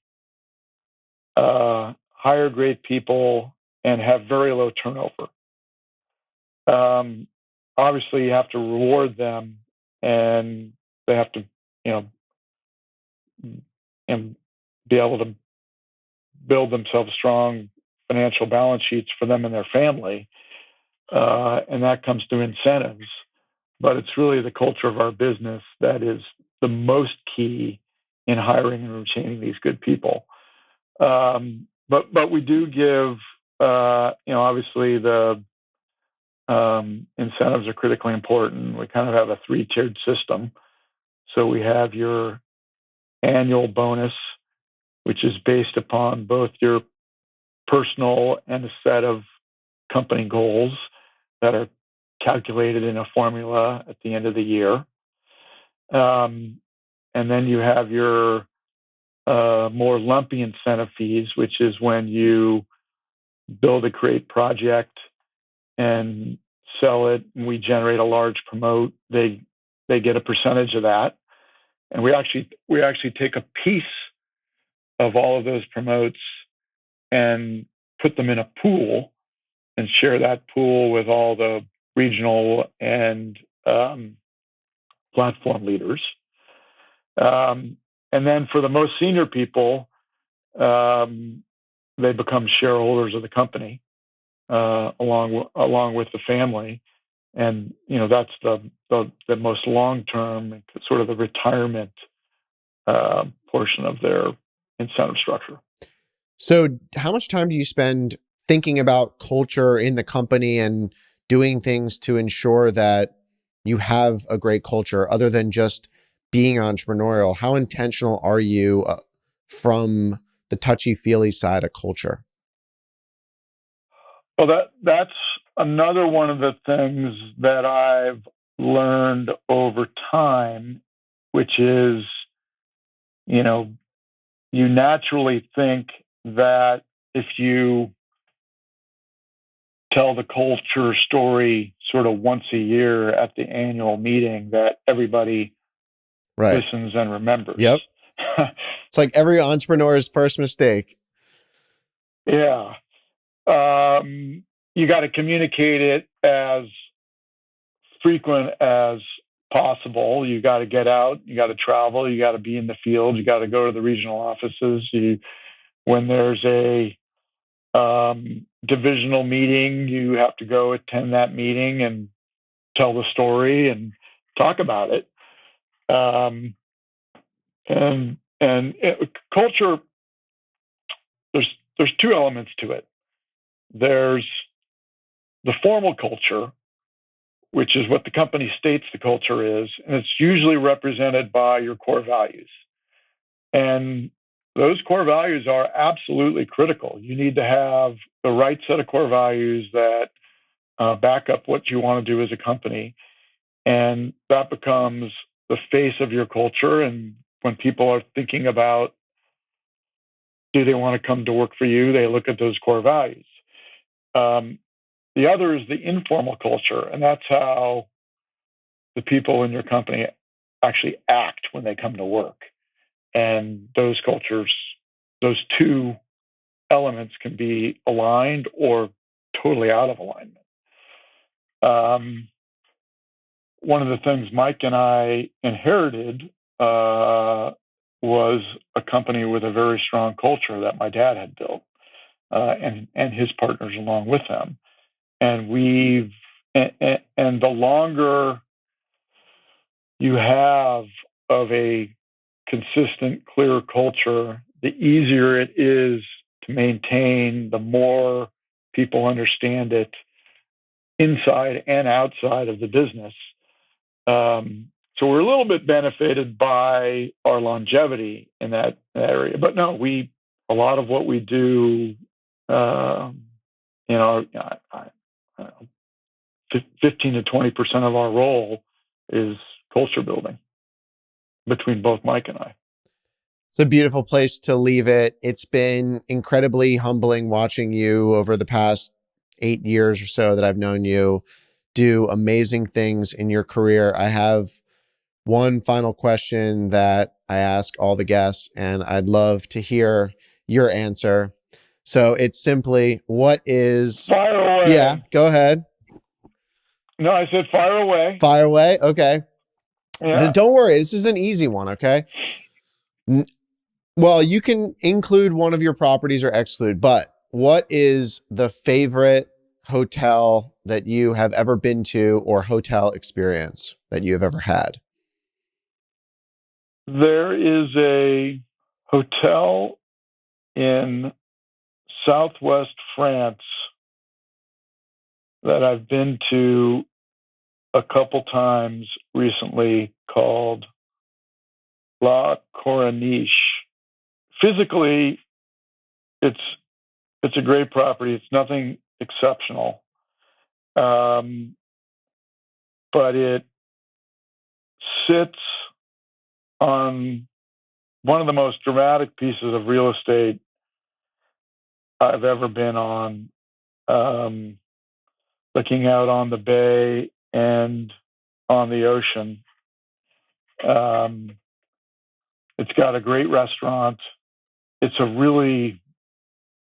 hire great people and have very low turnover. Obviously, you have to reward them, and they have to, and be able to build themselves strong financial balance sheets for them and their family, and that comes through incentives. But it's really the culture of our business that is the most key in hiring and retaining these good people. But we do give, obviously the incentives are critically important. We kind of have a 3-tiered system. So we have your annual bonus, which is based upon both your personal and a set of company goals that are calculated in a formula at the end of the year. And then you have your more lumpy incentive fees, which is when you build a great project and sell it, and we generate a large promote. They get a percentage of that, and we actually take a piece of all of those promotes and put them in a pool and share that pool with all the regional and platform leaders. And then for the most senior people, they become shareholders of the company along with the family, and that's the most long term, sort of the retirement portion of their incentive structure. So, how much time do you spend thinking about culture in the company and doing things to ensure that you have a great culture, other than just being entrepreneurial? How intentional are you from the touchy-feely side of culture? Well, that's another one of the things that I've learned over time, which is, you naturally think that if you tell the culture story sort of once a year at the annual meeting, that everybody listens and remembers. Yep. It's like every entrepreneur's first mistake. Yeah. You got to communicate it as frequent as possible. You got to get out, you got to travel, you got to be in the field, you got to go to the regional offices. When there's a divisional meeting, you have to go attend that meeting and tell the story and talk about it. Culture, there's two elements to it. There's the formal culture, which is what the company states the culture is, and it's usually represented by your core values. And those core values are absolutely critical. You need to have the right set of core values that back up what you want to do as a company. And that becomes the face of your culture. And when people are thinking about, do they want to come to work for you, they look at those core values. The other is the informal culture, and that's how the people in your company actually act when they come to work. And those cultures, those two elements can be aligned or totally out of alignment. one of the things Mike and I inherited was a company with a very strong culture that my dad had built, and his partners along with them. And the longer you have of a consistent, clear culture, the easier it is to maintain, the more people understand it inside and outside of the business. So we're a little bit benefited by our longevity in that area. But no, a lot of what we do, 15 to 20% of our role is culture building between both Mike and I. It's a beautiful place to leave it. It's been incredibly humbling watching you over the past 8 years or so that I've known you do amazing things in your career. I have one final question that I ask all the guests, and I'd love to hear your answer. So it's simply, what is... Fire away. Yeah, go ahead. No, I said fire away. Fire away? Okay. Yeah. Don't worry, this is an easy one, okay? Well, you can include one of your properties or exclude, but what is the favorite hotel that you have ever been to, or hotel experience that you have ever had? There is a hotel in Southwest France that I've been to a couple times recently called La Corniche. Physically, it's a great property. It's nothing exceptional, but it sits on one of the most dramatic pieces of real estate I've ever been on, looking out on the bay and on the ocean. It's got a great restaurant. It's a really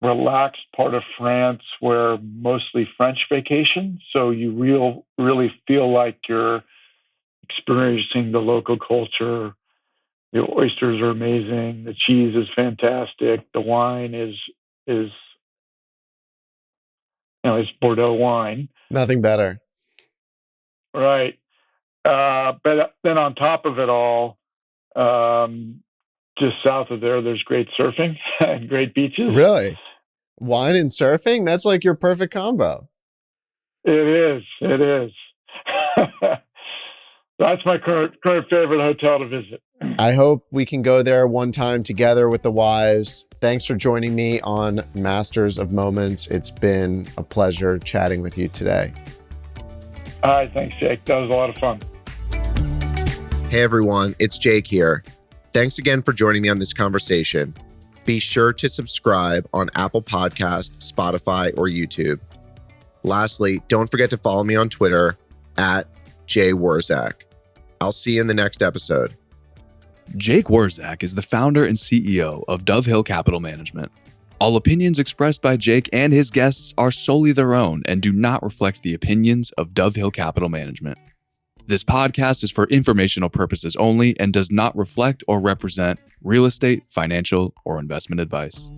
relaxed part of France where mostly French vacation. So you really feel like you're experiencing the local culture. The oysters are amazing. The cheese is fantastic. The wine is it's Bordeaux wine. Nothing better. Right. But then on top of it all, just south of there's great surfing and great beaches. Really? Wine and surfing? That's like your perfect combo. It is. That's my current favorite hotel to visit. I hope we can go there one time together with the wives. Thanks for joining me on Masters of Moments. It's been a pleasure chatting with you today. All right, thanks, Jake. That was a lot of fun. Hey, everyone. It's Jake here. Thanks again for joining me on this conversation. Be sure to subscribe on Apple Podcasts, Spotify, or YouTube. Lastly, don't forget to follow me on Twitter @JWurzak. I'll see you in the next episode. Jake Wurzak is the founder and CEO of Dove Hill Capital Management. All opinions expressed by Jake and his guests are solely their own and do not reflect the opinions of Dove Hill Capital Management. This podcast is for informational purposes only and does not reflect or represent real estate, financial, or investment advice.